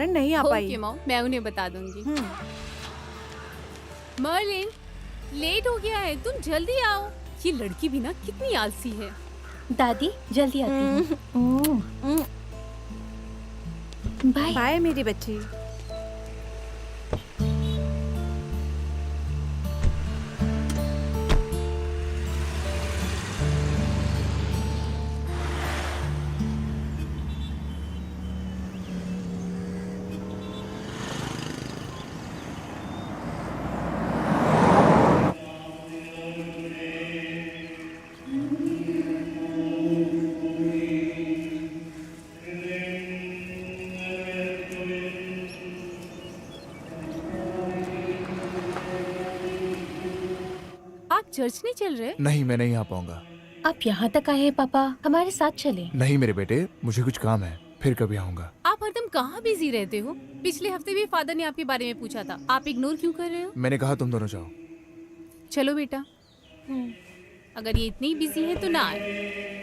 नहीं आ पाई। Okay mom, मैं उन्हें बता दूंगी। मर्लिन, लेट हो गया है, तुम जल्दी आओ। ये लड़की भी ना कितनी आलसी है। दादी जल्दी आती हूँ। बाय। बाय मेरी बच्ची। आप चर्च नहीं चल रहे? नहीं, मैं नहीं आ पाऊंगा। आप यहाँ तक आए हैं पापा, हमारे साथ चले। नहीं मेरे बेटे, मुझे कुछ काम है, फिर कभी आऊंगा। आप हरदम कहाँ बिजी रहते हो? पिछले हफ्ते भी फादर ने आपके बारे में पूछा था, आप इग्नोर क्यों कर रहे हो? मैंने कहा तुम दोनों जाओ। चलो बेटा। अगर ये इतनी बिजी है तो ना आए।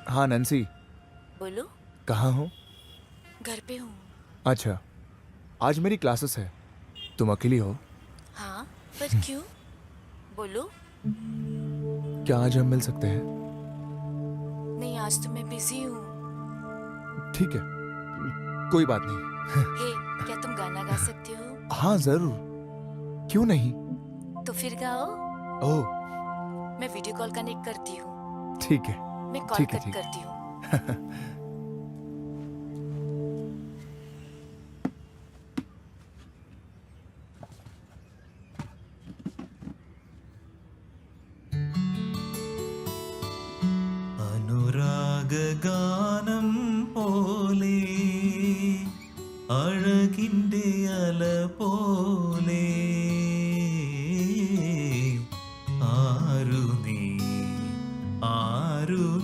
हाँ नैन्सी, बोलो। कहाँ हो? घर पे हूँ। अच्छा, आज मेरी क्लासेस है, तुम अकेली हो? हाँ, पर क्यों? बोलो। क्या आज हम मिल सकते हैं? नहीं, आज तो मैं बिजी हूँ। ठीक है, कोई बात नहीं। हे, क्या तुम गाना गा सकते हो? हाँ जरूर, क्यों नहीं। तो फिर गाओ। ओह मैं वीडियो कॉल कनेक्ट करती हूँ। ठीक है। मैं कॉल ठीक है, कट ठीक है। करती हूँ। അനുരാഗഗാനം പോലെ അഴകിൻ്റെ അല പോലെ ആരു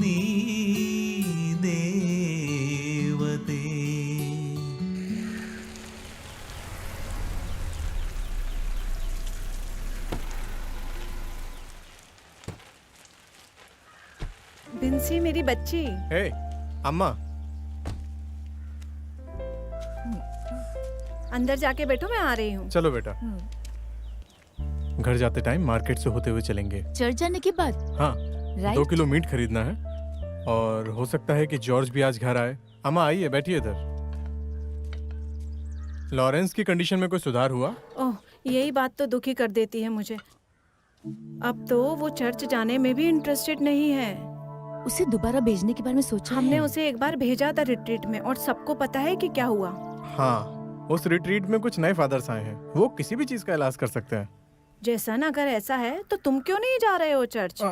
നീ ദേവതേ. बिंसी मेरी बच्ची। हे अम्मा, अंदर जाके बैठो, मैं आ रही हूँ। चलो बेटा। घर जाते टाइम मार्केट से होते हुए चलेंगे। चर्च जाने के बाद? हाँ, राइट। 2 किलो मीट खरीदना है और हो सकता है कि जॉर्ज भी आज घर आए। अम्मा आइए, बैठिए इधर। लॉरेंस की कंडीशन में कोई सुधार हुआ? ओह, यही बात तो दुखी कर देती है मुझे। अब तो वो चर्च जाने में भी इंटरेस्टेड नहीं है। उसे दोबारा भेजने के बारे में सोचा हमने है? उसे एक बार भेजा था रिट्रीट में और सबको पता है कि क्या हुआ। हाँ, उस रिट्रीट में कुछ नए फादर्स आए हैं, वो किसी भी चीज का इलाज कर सकते हैं। जैसन अगर ऐसा है तो तुम क्यों नहीं जा रहे हो चर्च?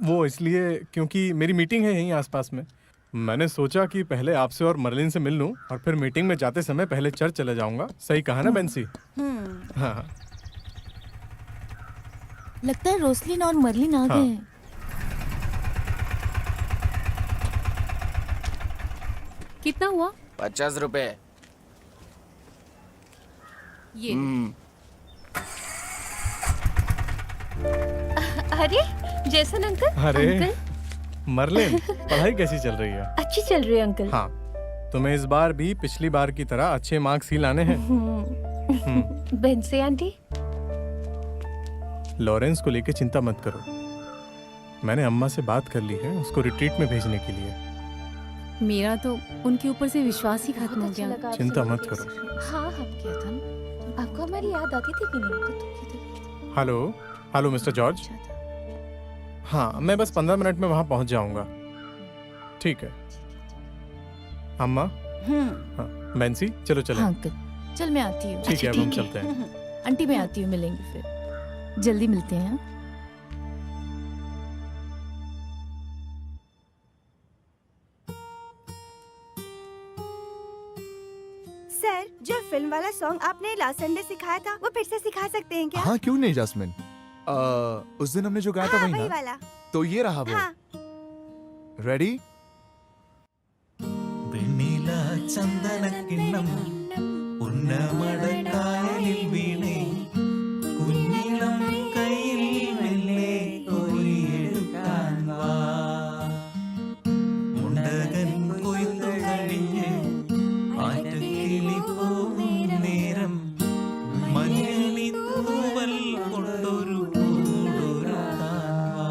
वो इसलिए क्योंकि मेरी मीटिंग है यहीं आसपास में। मैंने सोचा कि पहले आपसे और मर्लिन से मिल लूं और फिर मीटिंग में जाते समय पहले चर्च चले जाऊंगा। सही कहा ना बेंसी? हाँ लगता है रोसलिन और मर्लिन आ हाँ। गए हैं। कितना हुआ? 50 रुपए। ये अरे जैसन अंकल। अरे अंकल मर्लिन, पढ़ाई कैसी चल रही है? अच्छी चल रही है अंकल। हाँ, तुम्हें इस बार भी पिछली बार की तरह अच्छे मार्क्स ही लाने हैं। बेंसी आंटी। लॉरेंस को लेके चिंता मत करो, मैंने अम्मा से बात कर ली है उसको रिट्रीट में भेजने के लिए। मेरा तो उनके ऊपर से विश्वास ही खत्म हो अच्छा गया। लगा आपसे चिंता मत मिलके। करो। हाँ हम क्या था ना? आपको हमारी याद आती थी कि नहीं? तो तुम किधर? Hello hello mister George. अच्छा था। हाँ, मैं बस 15 मिनट में वहाँ पहुँच जाऊँगा। ठीक है अम्मा। हाँ, बेंसी चलो चलो। हाँ अंकल, चल मैं आती हूँ। ठीक है, अब अच्छा, हम ठीक है। चलते हैं। आंटी मैं आती हूँ, मिलेंगे फिर। जल्दी मिलते हैं। सर, जो फिल्म वाला सॉन्ग आपने लास्ट संडे सिखाया था वो फिर से सिखा सकते हैं क्या? हाँ क्यों नहीं जास्मिन, उस दिन हमने जो गाया था हाँ, वही वही ना? वाला। तो ये रहा वो। हाँ। रेडी? വെണ്ണില ചന്ദനക്കിണ്ണം ഉന്നമടക്കായലിൽ വീണേ കുഞ്ഞിളം കയ്യിൽ മെല്ലെ കോരിയെടുക്കാൻ വാ മുണ്ടകൻ കൊയ്ത്തു കഴിഞ്ഞ് ആറ്റക്കിളി പോകും നേരം മഞ്ഞളി തൂവൽ കൊണ്ടൊരു കൂടൊരുക്കാൻ വാ.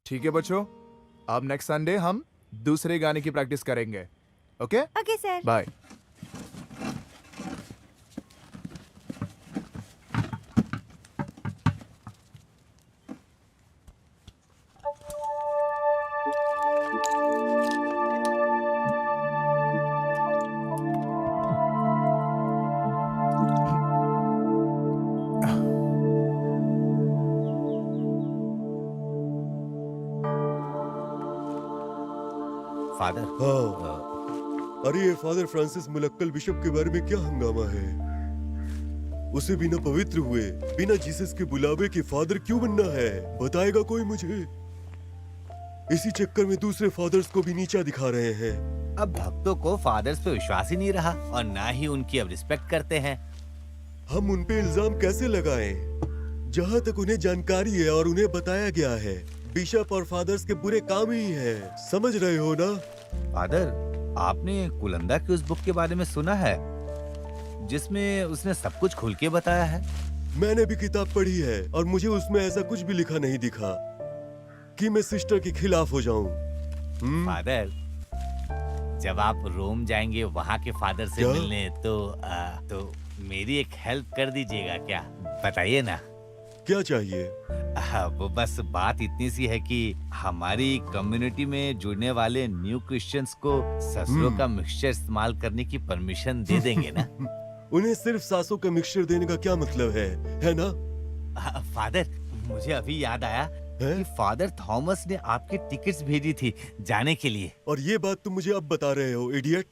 ठीक है बच्चों, अब नेक्स्ट संडे हम दूसरे गाने की प्रैक्टिस करेंगे। Okay okay sir. Bye. Father. हाँ, अरे ये फादर फ्रांसिस मुलक्कल बिशप के बारे में क्या हंगामा है? उसे बिना पवित्र हुए, बिना जीसस के बुलावे के फादर क्यों बनना है? बताएगा कोई मुझे? इसी चक्कर में दूसरे फादर्स को भी नीचा दिखा रहे हैं। अब भक्तों को फादर्स पे विश्वास ही नहीं रहा और ना ही उनकी अब रिस्पेक्ट करते हैं। हम उन पे इल्जाम कैसे लगाएं? जहाँ तक उन्हें जानकारी है और उन्हें बताया गया है, बिशप और फादर्स के बुरे काम ही हैं। समझ रहे हो ना? फादर, आपने कुलंदा की उस बुक के बारे में सुना है जिसमें उसने सब कुछ खुल के बताया है? मैंने भी किताब पढ़ी है और मुझे उसमें ऐसा कुछ भी लिखा नहीं दिखा कि मैं सिस्टर के खिलाफ हो जाऊं। फादर, जब आप रोम जाएंगे वहाँ के फादर से क्या? मिलने तो मेरी एक हेल्प कर दीजिएगा क्या? बताइए ना। क्या चाहिए? वो बस बात इतनी सी है कि हमारी कम्युनिटी में जुड़ने वाले न्यू क्रिश्चियंस को ससुरों का मिक्सचर इस्तेमाल करने की परमिशन दे देंगे ना? उन्हें सिर्फ सासों का मिक्सचर देने का क्या मतलब है ना? फादर, मुझे अभी याद आया कि फादर थॉमस ने आपकी टिकट्स भेजी थी जाने के लिए। और ये बात तुम मुझे अब बता रहे हो, इडियट?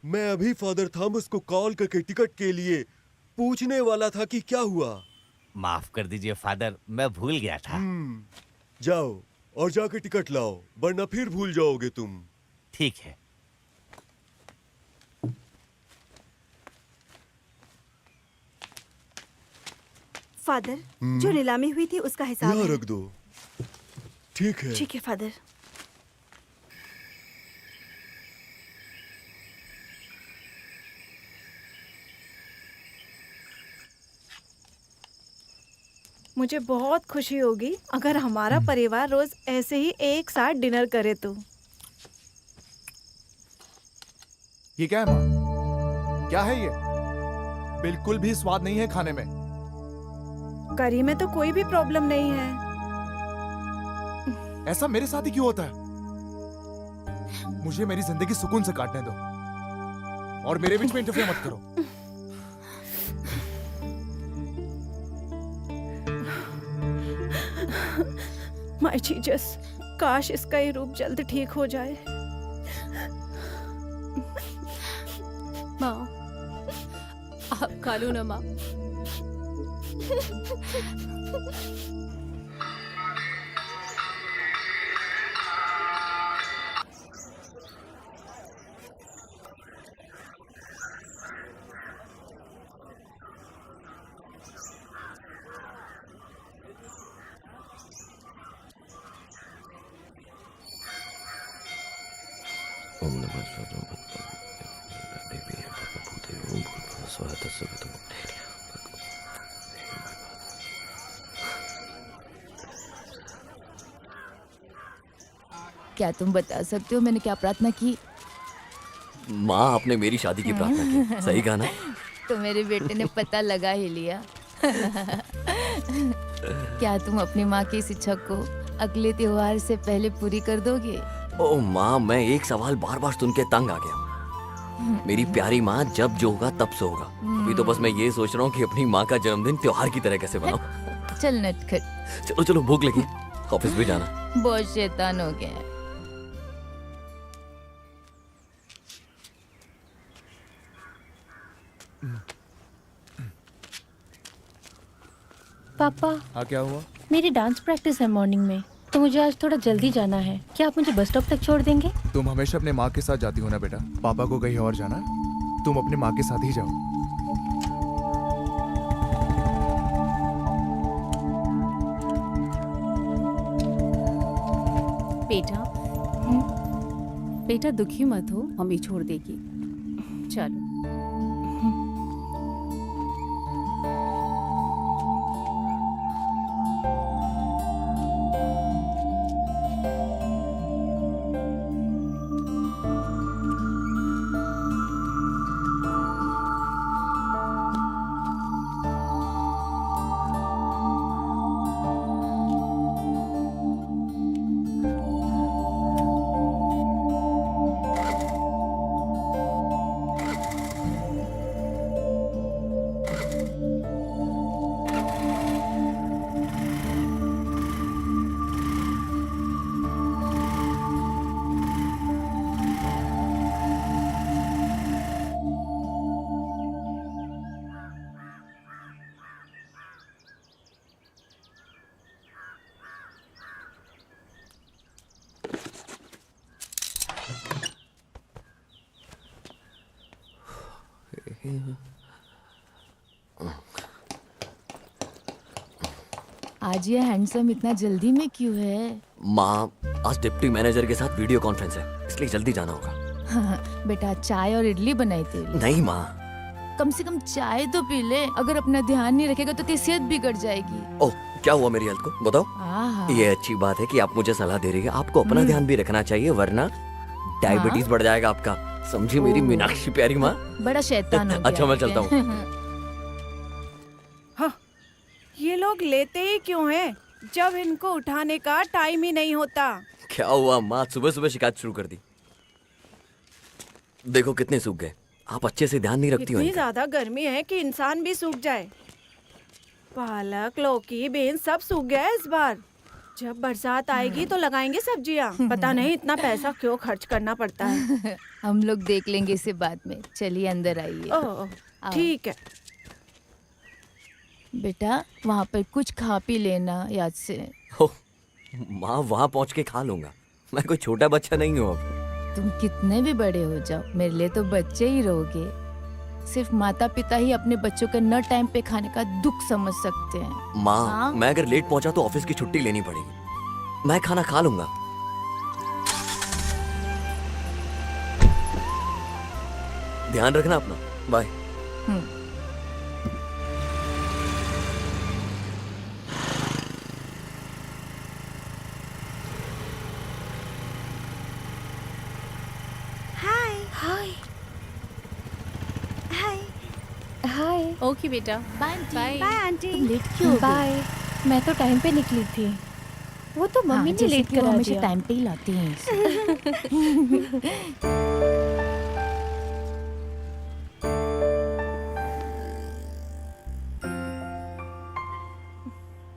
मैं अभी फादर थॉमस को कॉल करके टिकट के लिए पूछने वाला था कि क्या हुआ। माफ कर दीजिए फादर, मैं भूल गया था। जाओ और जाके टिकट लाओ, वरना फिर भूल जाओगे तुम। ठीक है। फादर, जो नीलामी हुई थी उसका हिसाब यहाँ है। रख दो। ठीक है। ठीक है फादर। मुझे बहुत खुशी होगी अगर हमारा परिवार रोज ऐसे ही एक साथ डिनर करे तो। ये क्या है माँ? क्या है ये? बिल्कुल भी स्वाद नहीं है खाने में। करी में तो कोई भी प्रॉब्लम नहीं है। ऐसा मेरे साथ ही क्यों होता है? मुझे मेरी जिंदगी सुकून से काटने दो और मेरे बीच में इंटरफेयर मत करो। माय जीसस, काश इसका ये रूप जल्द ठीक हो जाए। माँ, आप खा लो ना माँ। ओम नमः शिवाय। देवी भूते ओम भूर्भुवः स्वः तत्सवितुर्वरेण्यं। क्या तुम बता सकते हो मैंने क्या प्रार्थना की? माँ, आपने मेरी शादी की प्रार्थना की, सही कहा ना? तो मेरे बेटे ने पता लगा ही लिया। क्या तुम अपनी माँ की इस इच्छा को अगले त्योहार से पहले पूरी कर दोगे? ओ माँ, मैं एक सवाल बार बार सुन के तंग आ गया हूँ। मेरी प्यारी माँ, जब जो होगा तब से होगा। अभी तो बस मैं ये सोच रहा हूँ कि अपनी माँ का जन्मदिन त्योहार की तरह कैसे बनाऊं। चल नटखट, चलो चलो, भूख लगी, ऑफिस भी जाना। बहुत शैतान हो गया है। पापा, हाँ, क्या हुआ? मेरी डांस प्रैक्टिस है मॉर्निंग में, तो मुझे आज थोड़ा जल्दी जाना है। क्या आप मुझे बस स्टॉप तक छोड़ देंगे? तुम हमेशा अपने माँ के साथ जाती हो ना बेटा। पापा को कहीं और जाना है, तुम अपने माँ के साथ ही जाओ। बेटा, बेटा दुखी मत हो, मम्मी छोड़ देगी। चलो। आज ये हैंडसम इतना जल्दी में क्यों है? माँ, आज डिप्टी मैनेजर के साथ वीडियो कॉन्फ्रेंस है, इसलिए जल्दी जाना होगा। हाँ, बेटा चाय और इडली बनाई थी। नहीं माँ। कम से कम चाय तो पी ले। अगर अपना ध्यान नहीं रखेगा तो तेरी सेहत बिगड़ जाएगी। ओह, क्या हुआ मेरी हेल्थ को बताओ। आहा। ये अच्छी बात है कि आप मुझे सलाह दे रही है। आपको अपना ध्यान भी रखना चाहिए, वरना डायबिटीज बढ़ जाएगा आपका। समझी मेरी मीनाक्षी प्यारी माँ? बड़ा शैतान हो गया। अच्छा, मैं चलता हूँ। हाँ, ये लोग लेते ही क्यों हैं जब इनको उठाने का टाइम ही नहीं होता? क्या हुआ माँ, सुबह सुबह शिकायत शुरू कर दी? देखो कितने सूख गए। आप अच्छे से ध्यान नहीं रखती हो। इतनी ज्यादा गर्मी है कि इंसान भी सूख जाए। पालक, लौकी, बीन सब सूख गया है इस बार। जब बरसात आएगी तो लगाएंगे सब्जियां। पता नहीं इतना पैसा क्यों खर्च करना पड़ता है। हम लोग देख लेंगे इसे बाद में। चलिए अंदर आइए। ओह, ठीक है। बेटा वहाँ पर कुछ खा पी लेना याद से। माँ, वहाँ पहुँच के खा लूंगा। मैं कोई छोटा बच्चा नहीं हूँ अब। तुम कितने भी बड़े हो जाओ, मेरे लिए तो बच्चे ही रहोगे। सिर्फ माता पिता ही अपने बच्चों के न टाइम पे खाने का दुख समझ सकते हैं। माँ, मैं अगर लेट पहुँचा तो ऑफिस की छुट्टी लेनी पड़ेगी। मैं खाना खा लूंगा। ध्यान रखना अपना। Bye. Hi hi hi hi. Okay बेटा, बाय बाय। Bye aunty. तुम लेट क्यों हो गई? बाय। मैं तो टाइम पे निकली थी, वो तो हाँ, मम्मी ने जैसे लेट कि वो करा हमेशा दिया। टाइम पे ही लाती हैं इसे।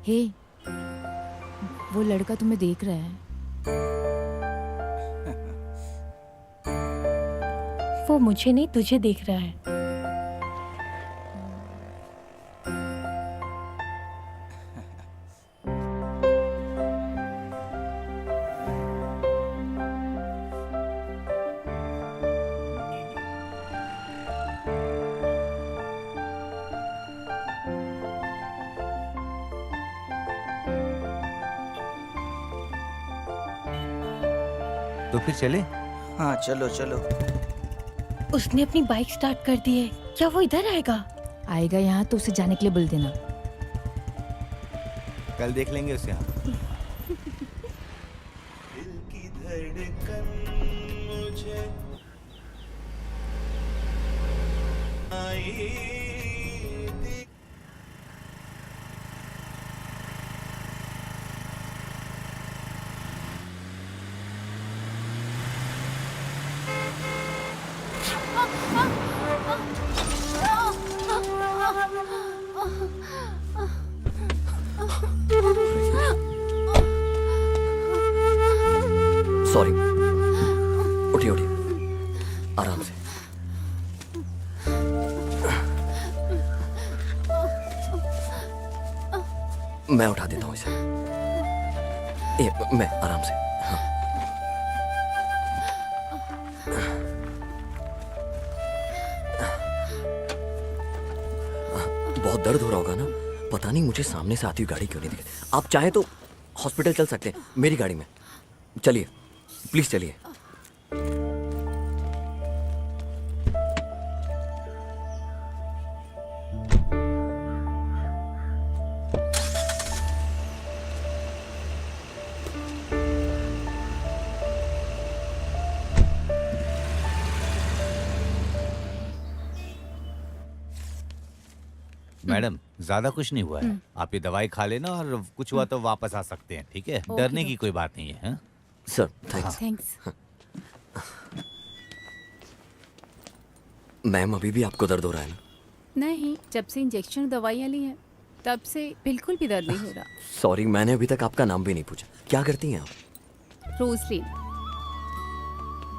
हे, वो लड़का तुम्हें देख रहा है। वो मुझे नहीं तुझे देख रहा है। तो फिर चले। हाँ चलो चलो। उसने अपनी बाइक स्टार्ट कर दी है, क्या वो इधर आएगा? आएगा यहाँ तो उसे जाने के लिए बोल देना। कल देख लेंगे उसे यहाँ। सॉरी, उठिए उठिए, आराम से। मैं उठा देता हूँ इसे। ये मैं आराम से। हाँ। बहुत दर्द हो रहा होगा ना? पता नहीं मुझे सामने से आती हुई गाड़ी क्यों नहीं दिखी। आप चाहे तो हॉस्पिटल चल सकते हैं मेरी गाड़ी में। चलिए प्लीज चलिए। मैडम ज्यादा कुछ नहीं हुआ है, आप ये दवाई खा लेना और कुछ हुआ तो वापस आ सकते हैं, ठीक है? डरने की कोई बात नहीं है। हाँ? Sir thanks. थैंक्स। मैम अभी भी आपको दर्द हो रहा है ना? नहीं, जब से इंजेक्शन दवाइयाँ ली हैं तब से बिल्कुल भी दर्द नहीं हो रहा। सॉरी, मैंने अभी तक आपका नाम भी नहीं पूछा। क्या करती हैं आप? रोजलिन,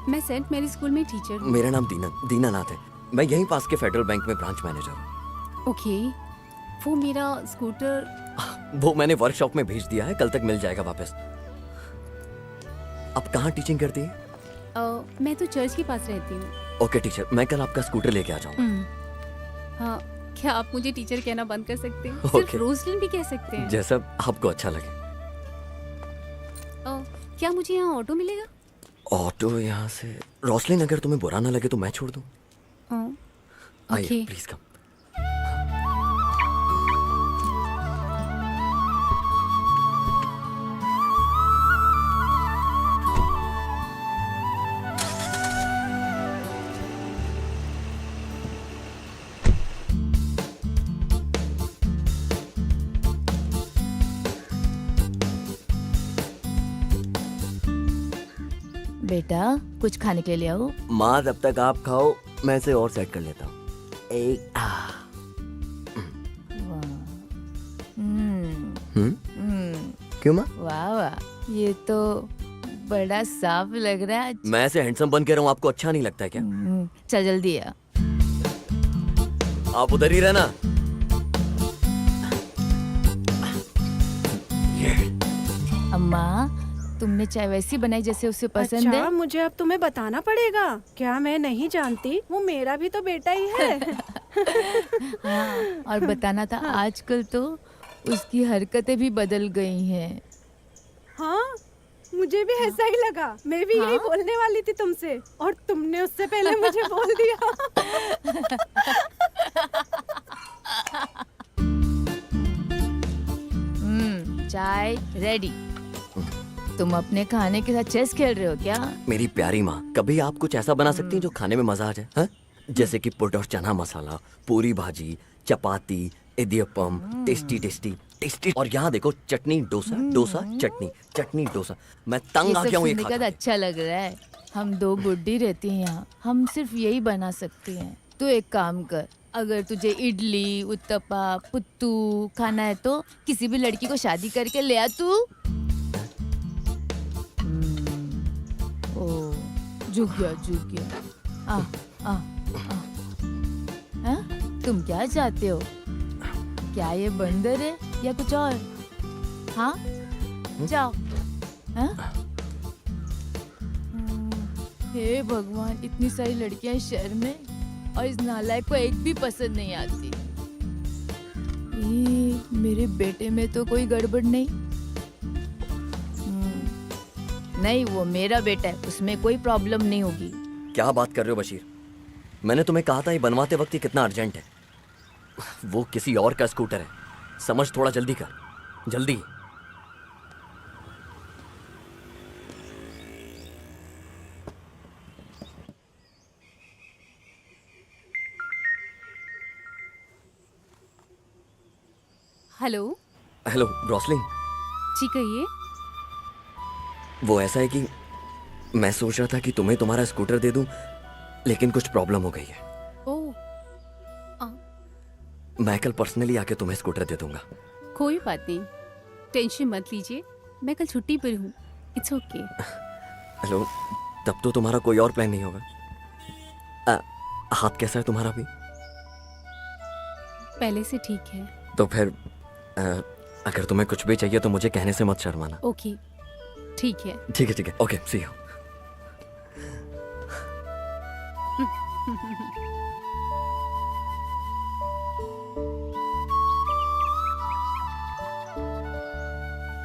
मैं सेंट मेरी स्कूल में टीचर हूँ। मेरा नाम दीनानाथ है। मैं यहीं पास के फेडरल बैंक में ब्रांच मैनेजर हूँ। ओके, वो मेरा स्कूटर वो मैंने वर्कशॉप में भेज दिया है, कल तक मिल जाएगा वापस। आप कहाँ टीचिंग करती हैं? मैं तो चर्च के पास रहती हूँ। ओके टीचर, मैं कल आपका स्कूटर लेके आ जाऊंगा। हाँ, क्या आप मुझे टीचर कहना बंद कर सकते हैं? सिर्फ ओके। रोजलिन भी कह सकते हैं। जैसा आपको अच्छा लगे। क्या मुझे यहाँ ऑटो मिलेगा? ऑटो यहाँ से? रोसलिन, अगर तुम्हें बुरा ना लगे तो मैं छोड़ दूँ। आइए ओके। Please come. बेटा कुछ खाने के लिए आओ। माँ जब तक आप खाओ मैं इसे और सेट कर लेता हूँ। एक क्यों माँ? वाह वाह, ये तो बड़ा साफ लग रहा है। मैं ऐसे हैंडसम बन के रहूं, आपको अच्छा नहीं लगता है क्या? चल जल्दी आ। आप उधर ही रहना। अम्मा, तुमने चाय वैसी बनाई जैसे उसे पसंद अच्छा, है। मुझे अब तुम्हें बताना पड़ेगा। क्या मैं नहीं जानती? वो मेरा भी तो बेटा ही है। हाँ, और बताना था आजकल तो उसकी हरकतें भी बदल गई हैं। हाँ, मुझे भी ऐसा ही लगा। मैं भी यही बोलने वाली थी तुमसे, और तुमने उससे पहले मुझे बोल दिया। चाय रेडी। तुम अपने खाने के साथ चेस खेल रहे हो क्या? मेरी प्यारी माँ, कभी आप कुछ ऐसा बना सकती हैं जो खाने में मजा आ जाए? हाँ? जैसे कि पुट और चना मसाला, पूरी भाजी चपाती, इडियप्पम, टेस्टी टेस्टी टेस्टी, और यहाँ देखो चटनी डोसा, डोसा चटनी, चटनी डोसा। मैं ये तंग आ सब गया हूँ ये सुनने खा का खा के। अच्छा लग रहा है। हम 2 बुड्ढी रहती हैं यहाँ, हम सिर्फ यही बना सकते हैं। तू एक काम कर, अगर तुझे इडली, उत्तपा, पुत्तू खाना है तो किसी भी लड़की को शादी करके ले आ तू। ओ, झुक गया। आ, आ, आ। हाँ? तुम क्या चाहते हो? क्या ये बंदर है या कुछ और? हाँ, जाओ। हाँ? हे भगवान, इतनी सारी लड़कियां इस शहर में और इस नालायक को एक भी पसंद नहीं आती। मेरे बेटे में तो कोई गड़बड़ नहीं। नहीं, वो मेरा बेटा है, उसमें कोई प्रॉब्लम नहीं होगी। क्या बात कर रहे हो बशीर? मैंने तुम्हें कहा था ये बनवाते वक्त ही कितना अर्जेंट है। वो किसी और का स्कूटर है, समझ थोड़ा जल्दी कर, जल्दी। हेलो हेलो रॉसलिन, जी कहिए। वो ऐसा है कि मैं सोच रहा था कि तुम्हें तुम्हारा स्कूटर दे दूं, लेकिन कुछ प्रॉब्लम हो गई है। ओह, मैं कल पर्सनली आके तुम्हें स्कूटर दे दूंगा। कोई बात नहीं, टेंशन मत लीजिए, मैं कल छुट्टी पर हूँ। It's okay. हेलो, तब तो तुम्हारा कोई और प्लान नहीं होगा। हाथ कैसा है तुम्हारा भी? पहले से ठीक है। तो फिर अगर तुम्हें कुछ भी चाहिए तो मुझे कहने से मत शर्माना। ओके, ठीक है। ठीक है, ओके, सी यू।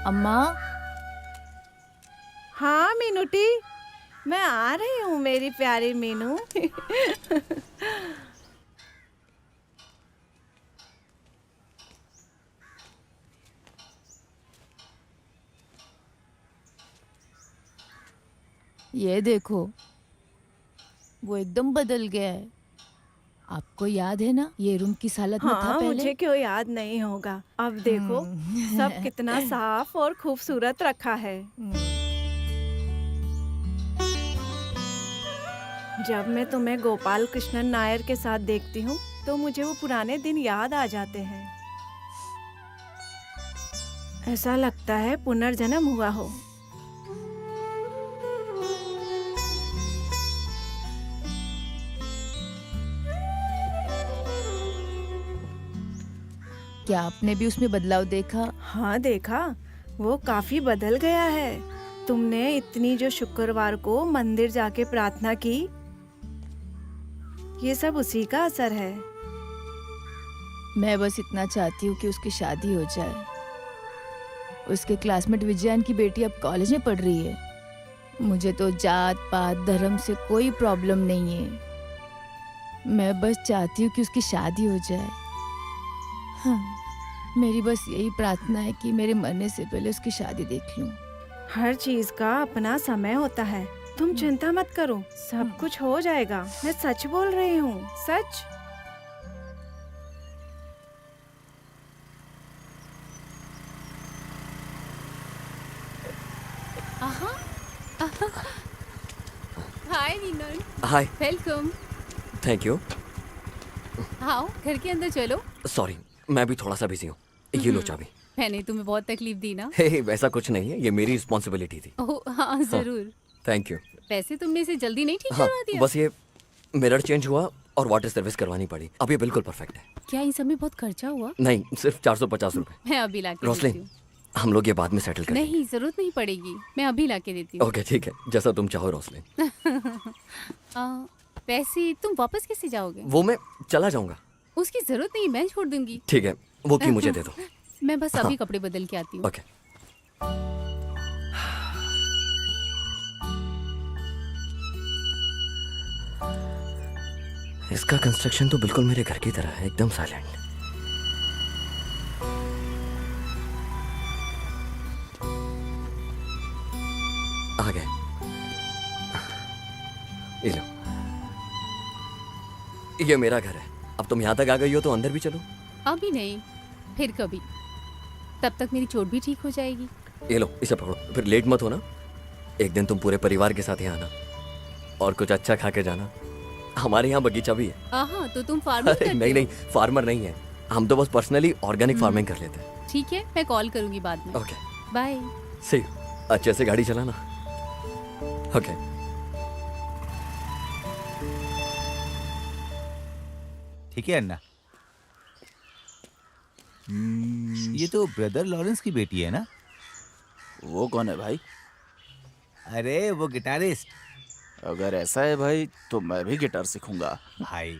अम्मा। हाँ मीनूटी, मैं आ रही हूँ मेरी प्यारी मीनू। ये देखो, वो एकदम बदल गया है। आपको याद है ना ये रूम किस हालत में था हाँ, पहले? मुझे क्यों याद नहीं होगा। अब देखो सब कितना साफ और खूबसूरत रखा है। जब मैं तुम्हें गोपाल कृष्णन नायर के साथ देखती हूँ तो मुझे वो पुराने दिन याद आ जाते हैं। ऐसा लगता है पुनर्जन्म हुआ हो। क्या आपने भी उसमें बदलाव देखा? हाँ देखा, वो काफी बदल गया है। तुमने इतनी जो शुक्रवार को मंदिर जाके प्रार्थना की, ये सब उसी का असर है। मैं बस इतना चाहती हूँ कि उसकी शादी हो जाए। उसके क्लासमेट विजयान की बेटी अब कॉलेज में पढ़ रही है। मुझे तो जात पात धर्म से कोई प्रॉब्लम नहीं है। मैं बस चाहती हूँ कि उसकी शादी हो जाए। हाँ, मेरी बस यही प्रार्थना है कि मेरे मरने से पहले उसकी शादी देख लूं। हर चीज का अपना समय होता है, तुम चिंता मत करो, सब कुछ हो जाएगा। मैं सच बोल रही हूँ, सच। हाय नीनन। हाय। वेलकम। Thank you. आओ, घर के अंदर चलो। सॉरी, मैं भी थोड़ा सा बिजी हूँ। ये लो चाबी। मैंने तुम्हें बहुत तकलीफ दी ना? हे, वैसा कुछ नहीं है, ये मेरी रिस्पॉन्सिबिलिटी थी। ओह हाँ, जरूर। Thank you. वैसे तुमने इसे जल्दी नहीं ठीक हाँ, करवा दिया? बस ये मिरर चेंज हुआ और वाटर सर्विस करवानी पड़ी। अब ये बिल्कुल परफेक्ट है। क्या इन सब में बहुत खर्चा हुआ? नहीं, सिर्फ 450 रुपए। मैं अभी ला के देती रोसलिन, हूँ। हम लोग ये बाद में सेटल करेंगे। नहीं, जरूरत नहीं पड़ेगी, मैं अभी ला के देती हूँ। ओके, ठीक है, जैसा तुम चाहो रोसलिन। वैसे तुम वापस कैसे जाओगे? वो मैं चला जाऊंगा। उसकी जरूरत नहीं, मैं छोड़ दूंगी। ठीक है, वो की मुझे दे दो। मैं बस अभी हाँ। कपड़े बदल के आती हूँ। ओके। इसका कंस्ट्रक्शन तो बिल्कुल मेरे घर की तरह है, एकदम साइलेंट। आ गए। ये लो, ये मेरा घर है, अब तुम यहाँ तक आ गई हो तो अंदर भी चलो। अभी नहीं, फिर कभी। तब तक मेरी चोट भी ठीक हो जाएगी। ये लो, इसे पकड़ो, फिर लेट मत होना। एक दिन तुम पूरे परिवार के साथ यहाँ आना और कुछ अच्छा खा के जाना। हमारे यहाँ बगीचा भी है। हाँ, तो तुम फार्मिंग अरे करते नहीं हो? नहीं, फार्मर नहीं है हम तो, बस पर्सनली ऑर्गेनिक फार्मिंग कर लेते हैं। ठीक है, मैं कॉल करूंगी बाद में। Okay bye. सही, अच्छे से गाड़ी चलाना। ओके। ठीक है अन्ना। ये तो ब्रदर लॉरेंस की बेटी है ना? वो कौन है भाई? अरे वो गिटारिस्ट। अगर ऐसा है भाई तो मैं भी गिटार सीखूंगा। भाई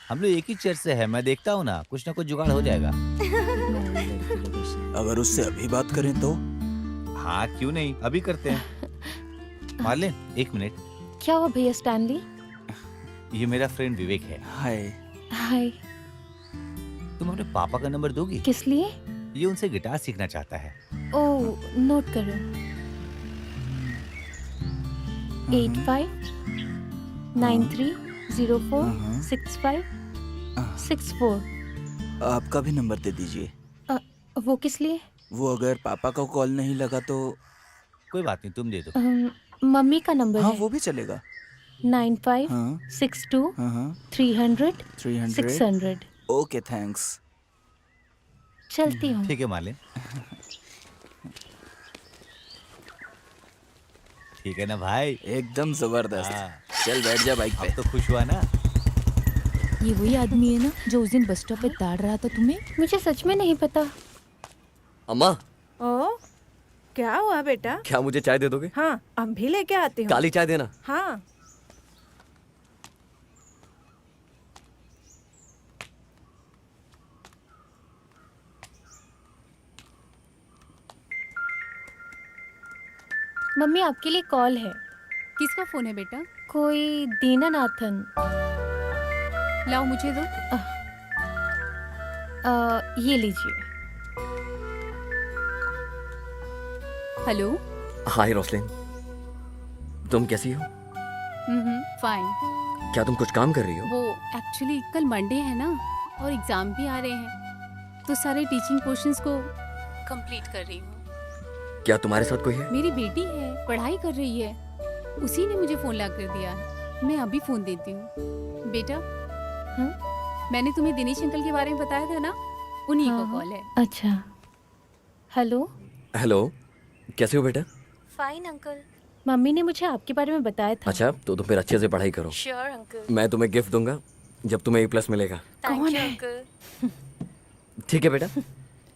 हम लोग एक ही चर्च से है, मैं देखता हूँ ना कुछ जुगाड़ हो जाएगा। अगर उससे अभी बात करें तो? हाँ क्यों नहीं, अभी करते हैं। मार्लिन एक मिनट। क्या हुआ भैया स्टैनली? ये मेरा फ्रेंड विवेक है। हाय। हाय। तुम अपने पापा का नंबर दोगी? किस लिए? ये उनसे गिटार सीखना चाहता है। ओह, नोट करो। 8593046564। आपका भी नंबर दे दीजिए। वो किस लिए? वो अगर पापा का कॉल नहीं लगा तो? कोई बात नहीं, तुम दे दो। मम्मी का नंबर हाँ है। वो भी चलेगा। 9562300600। Okay thanks. चलती हूँ। ठीक है मार्लिन। ठीक है ना भाई? एकदम जबरदस्त। हाँ। चल बैठ जा बाइक पे। अब तो खुश हुआ ना? ये वही आदमी है ना जो उस दिन बस स्टॉप पे ताड़ रहा था तुम्हें? मुझे सच में नहीं पता। अम्मा, ओ, क्या हुआ बेटा? क्या मुझे चाय दे दोगे? हाँ, अब भी लेके आती हूँ। काली चाय देना। हाँ। मम्मी आपके लिए कॉल है। किसका फोन है बेटा? कोई दीनानाथन। लाओ मुझे दो। ये लीजिए। हेलो। हाय रोसलिन, तुम कैसी हो? फाइन। क्या तुम कुछ काम कर रही हो? वो एक्चुअली कल मंडे है ना और एग्जाम भी आ रहे हैं, तो सारे टीचिंग पोर्शंस को कंप्लीट कर रही हूँ। क्या तुम्हारे साथ कोई है? मेरी बेटी है, पढ़ाई कर रही है, उसी ने मुझे फोन ला कर दिया है। मैं अभी फोन देती हूँ। बेटा, मैंने तुम्हें दिनेश अंकल के बारे में बताया था ना, उन्हीं का कॉल है। अच्छा। हेलो। हेलो, कैसे हो बेटा? Fine uncle. मम्मी ने मुझे आपके बारे में बताया था। अच्छा, तो तुम फिर अच्छे से पढ़ाई करो। Sure uncle. मैं तुम्हें गिफ्ट दूंगा जब तुम्हें A+ मिलेगा। कौन है अंकल? ठीक है बेटा,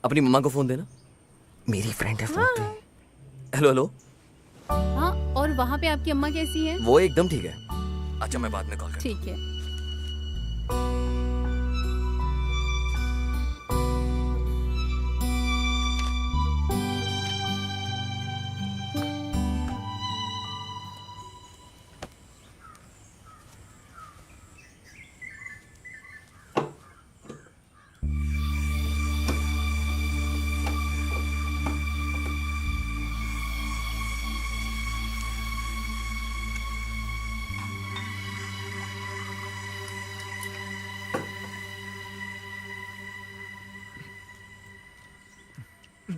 अपनी मम्मा को फोन देना, मेरी फ्रेंड है फोन पे। Hello hello. हाँ, और वहाँ पे आपकी अम्मा कैसी है? वो एकदम ठीक है। अच्छा, मैं बाद में कॉल करता हूँ। ठीक है।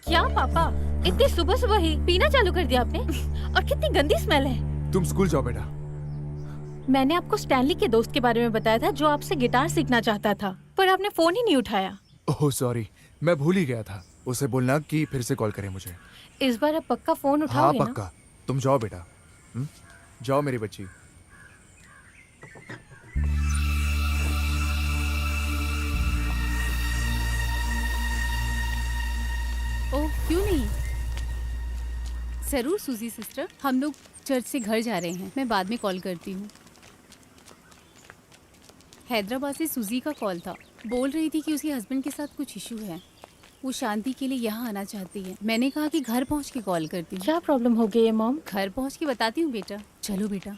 क्या पापा, इतनी सुबह सुबह ही पीना चालू कर दिया आपने? और कितनी गंदी स्मेल है। तुम स्कूल जाओ बेटा। मैंने आपको स्टैनली के दोस्त के बारे में बताया था जो आपसे गिटार सीखना चाहता था, पर आपने फोन ही नहीं उठाया। ओह सॉरी, मैं भूल ही गया था। उसे बोलना कि फिर से कॉल करे मुझे। इस बार आप पक्का फोन हाँ उठाओगे ना? पक्का। तुम जाओ बेटा। जाओ मेरी बच्ची। ओह, क्यों नहीं? जरूर सूजी सिस्टर, हम लोग चर्च से घर जा रहे हैं, मैं बाद में कॉल करती हूँ। हैदराबाद से सूजी का कॉल था, बोल रही थी कि उसके हस्बैंड के साथ कुछ इशू है, वो शांति के लिए यहाँ आना चाहती है। मैंने कहा कि घर पहुँच के कॉल करती हूँ। क्या प्रॉब्लम हो गई है मॉम? घर पहुँच के बताती हूँ बेटा। चलो बेटा।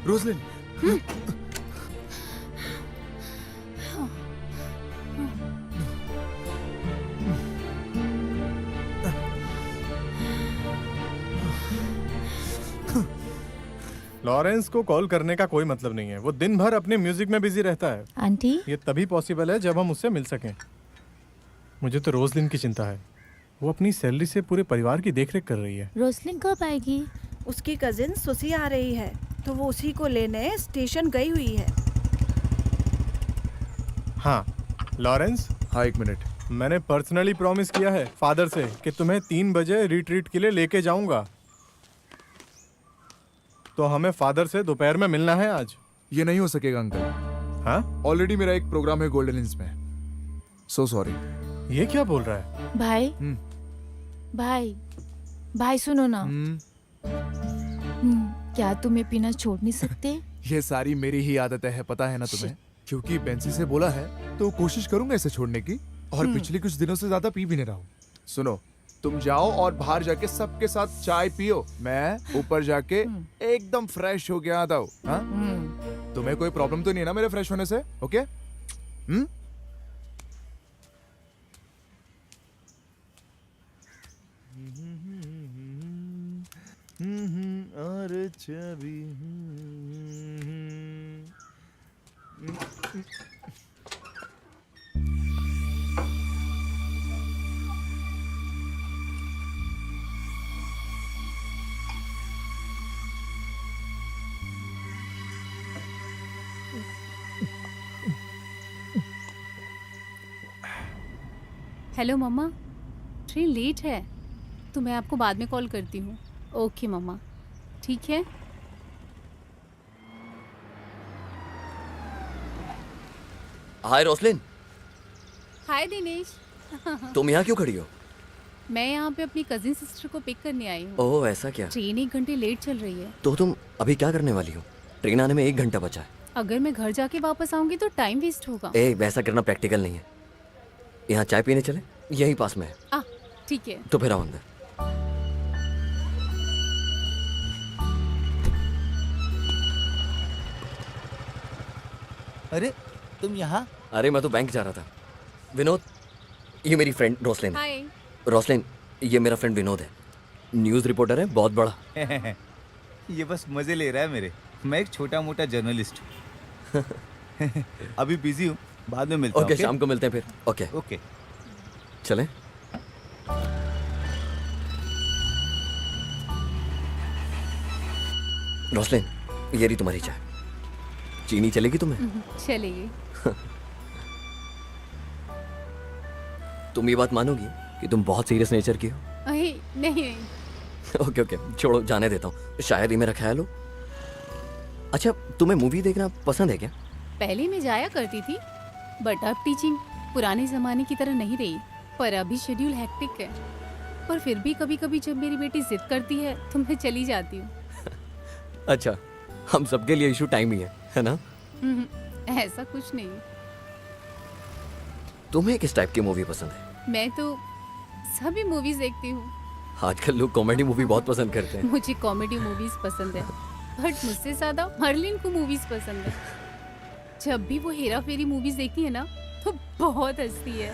रोजलिन, लॉरेंस को कॉल करने का कोई मतलब नहीं है। वो दिन भर अपने म्यूजिक में बिजी रहता है। आंटी, ये तभी पॉसिबल है जब हम उससे मिल सकें। मुझे तो रोजलिन की चिंता है। वो अपनी सैलरी से पूरे परिवार की देखरेख कर रही है। रोसलिन कब आएगी? उसकी कजिन सुसी आ रही है, तो वो उसी को लेने स्टेशन गई हुई है। हाँ लॉरेंस, हाँ 1 मिनट। मैंने पर्सनली प्रॉमिस किया है फादर से कि तुम्हें 3 बजे रिट्रीट के लिए लेके जाऊंगा। तो हमें फादर से दोपहर में मिलना है आज। ये नहीं हो सकेगा अंकल। हाँ? ऑलरेडी मेरा एक प्रोग्राम है गोल्डन हिल्स में। So sorry. ये क्या बोल रहा है? भाई, भाई, भाई सुनो ना। क्या तुम ये पीना छोड़ नहीं सकते? ये सारी मेरी ही आदतें है, पता है ना तुम्हें। क्योंकि बेंसी से बोला है तो कोशिश करूंगा इसे छोड़ने की, और पिछले कुछ दिनों से ज्यादा पी भी नहीं रहा हूँ। सुनो, तुम जाओ और बाहर जाके सबके साथ चाय पियो। मैं ऊपर जाके एकदम फ्रेश हो गया आता हूँ। हाँ? तुम्हें कोई प्रॉब्लम तो नहीं है ना मेरे फ्रेश होने से? ओके? और छवि हेलो मम्मा, ट्रेन लेट है तो मैं आपको बाद में कॉल करती हूँ। ओके मम्मा, ठीक है। हाय रोसलिन। हाय दिनेश। तुम यहाँ क्यों खड़ी हो? मैं यहाँ पे अपनी कजिन सिस्टर को पिक करने आई हूँ। ओह ऐसा क्या? ट्रेन 1 घंटे लेट चल रही है। तो तुम अभी क्या करने वाली हो? ट्रेन आने में 1 घंटा बचा है। अगर मैं घर जाके वापस आऊंगी तो टाइम वेस्ट होगा। वैसा करना प्रैक्टिकल नहीं है। यहाँ चाय पीने चले, यहीं पास में है। ठीक है। तो फिर आओ अंदर। अरे तुम यहाँ? अरे मैं तो बैंक जा रहा था। विनोद, ये मेरी फ्रेंड रोसलिन है। हाय। रोसलिन, ये मेरा फ्रेंड विनोद है, न्यूज़ रिपोर्टर है, बहुत बड़ा। ये बस मजे ले रहा है मेरे। मैं एक छोटा मोटा जर्नलिस्ट हूँ। अभी बिजी हूँ, बाद में मिलते हैं। ओके, शाम को मिलते हैं फिर। ओके ओके, चलें। रोसलिन, ये रही तुम्हारी चाय। चीनी चलेगी तुम्हें? चलेगी। तुम ये बात मानोगी कि तुम बहुत सीरियस नेचर की हो? नहीं। ओके ओके, छोड़ो, जाने देता हूँ। शायद ही मेरा ख्याल हो। अच्छा, तुम्हें मूवी देखना पसंद है क्या? पहले मैं जाया करती थी, बट अब टीचिंग पुराने जमाने की तरह नहीं रही। पर अभी शेड्यूल हेक्टिक है, पर फिर भी कभी कभी जब मेरी बेटी जिद करती है तो मैं चली जाती हूँ। अच्छा, हम सबके लिए इशू टाइम ही है ना? ऐसा कुछ नहीं। तुम्हें किस टाइप की मूवी पसंद है? मैं तो सभी मूवीज देखती हूँ। आजकल लोग कॉमेडी मूवी बहुत पसंद करते हैं। मुझे कॉमेडी मूवीज पसंद है, बट मुझसे ज्यादा मर्लिन को मूवीज पसंद है। जब भी वो हेरा फेरी मूवीज देखती है ना तो बहुत हंसती है।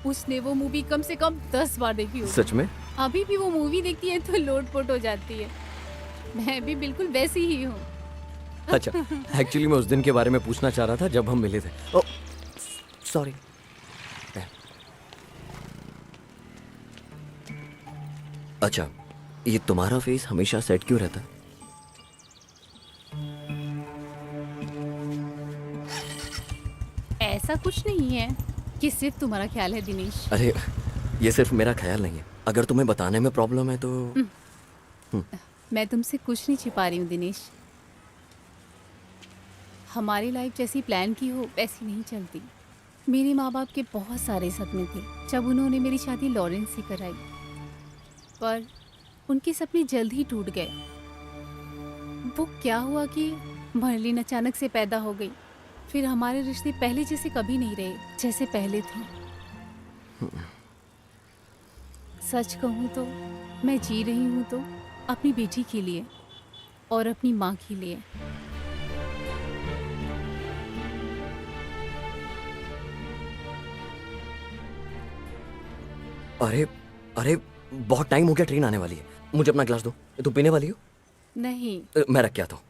उसने वो मूवी कम से कम 10 बार देखी होगी। सच में? अभी भी वो मूवी देखती है तो लोटपोट हो जाती है। मैं भी बिल्कुल वैसी ही हूँ। अच्छा, एक्चुअली मैं उस दिन के बारे में पूछना चाह रहा था जब हम मिले थे। Oh sorry. अच्छा, ये तुम्हारा फेस हमेशा सेट क्यों रहता है? ऐसा कुछ नहीं है कि सिर्फ तुम्हारा ख्याल है दिनेश। अरे ये सिर्फ मेरा ख्याल नहीं है, अगर तुम्हें बताने में प्रॉब्लम है तो। मैं तुमसे कुछ नहीं छिपा रही हूँ दिनेश। हमारी लाइफ जैसी प्लान की हो वैसी नहीं चलती। मेरे माँ बाप के बहुत सारे सपने थे जब उन्होंने मेरी शादी लॉरेंस से कराई, पर उनके सपने जल्द ही टूट गए। वो क्या हुआ कि मर्लिन अचानक से पैदा हो गई। फिर हमारे रिश्ते पहले जैसे कभी नहीं रहे जैसे पहले थे। सच कहूँ तो मैं जी रही हूँ तो अपनी बेटी के लिए, और अपनी माँ के लिए। अरे अरे, बहुत टाइम हो गया, ट्रेन आने वाली है। मुझे अपना गिलास दो। तुम पीने वाली हो? नहीं। मैं रख के आता हूँ।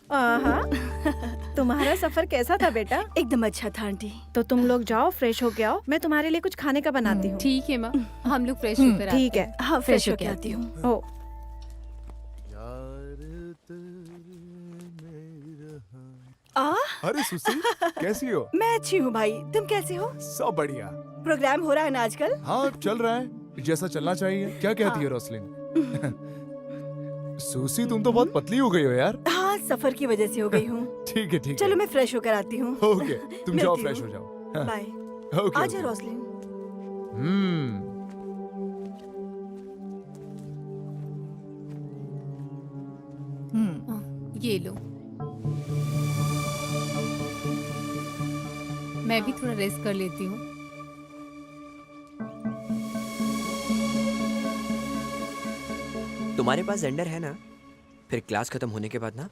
आहा, तुम्हारा सफर कैसा था बेटा? एकदम अच्छा था आंटी। तो तुम लोग जाओ, फ्रेश होके आओ, मैं तुम्हारे लिए कुछ खाने का बनाती हूँ। ठीक है माँ, हम लोग फ्रेश होकर आते ठीक है। हैं। हाँ, फ्रेश होके आती हूँ। ओ, अरे सुशील, कैसी हो? मैं अच्छी हूँ भाई, तुम कैसे हो? सब बढ़िया। प्रोग्राम हो रहा है ना आजकल? हाँ, चल रहा है जैसा चलना चाहिए। क्या कहती है रोसलिन? सुशी, तुम तो बहुत पतली हो गई हो यार। हाँ, सफर की वजह से हो गई हूँ। ठीक है, ठीक है। चलो मैं फ्रेश होकर आती हूँ। ओके, तुम जाओ, मिलती फ्रेश हूँ। हो जाओ। हाँ। बाय। ओके, आजा ओके। रोसलिन। ये लो। मैं भी थोड़ा रेस्ट कर लेती हूँ। तुम्हारे पास जेंडर है ना? फिर क्लास खत्म होने के बाद ना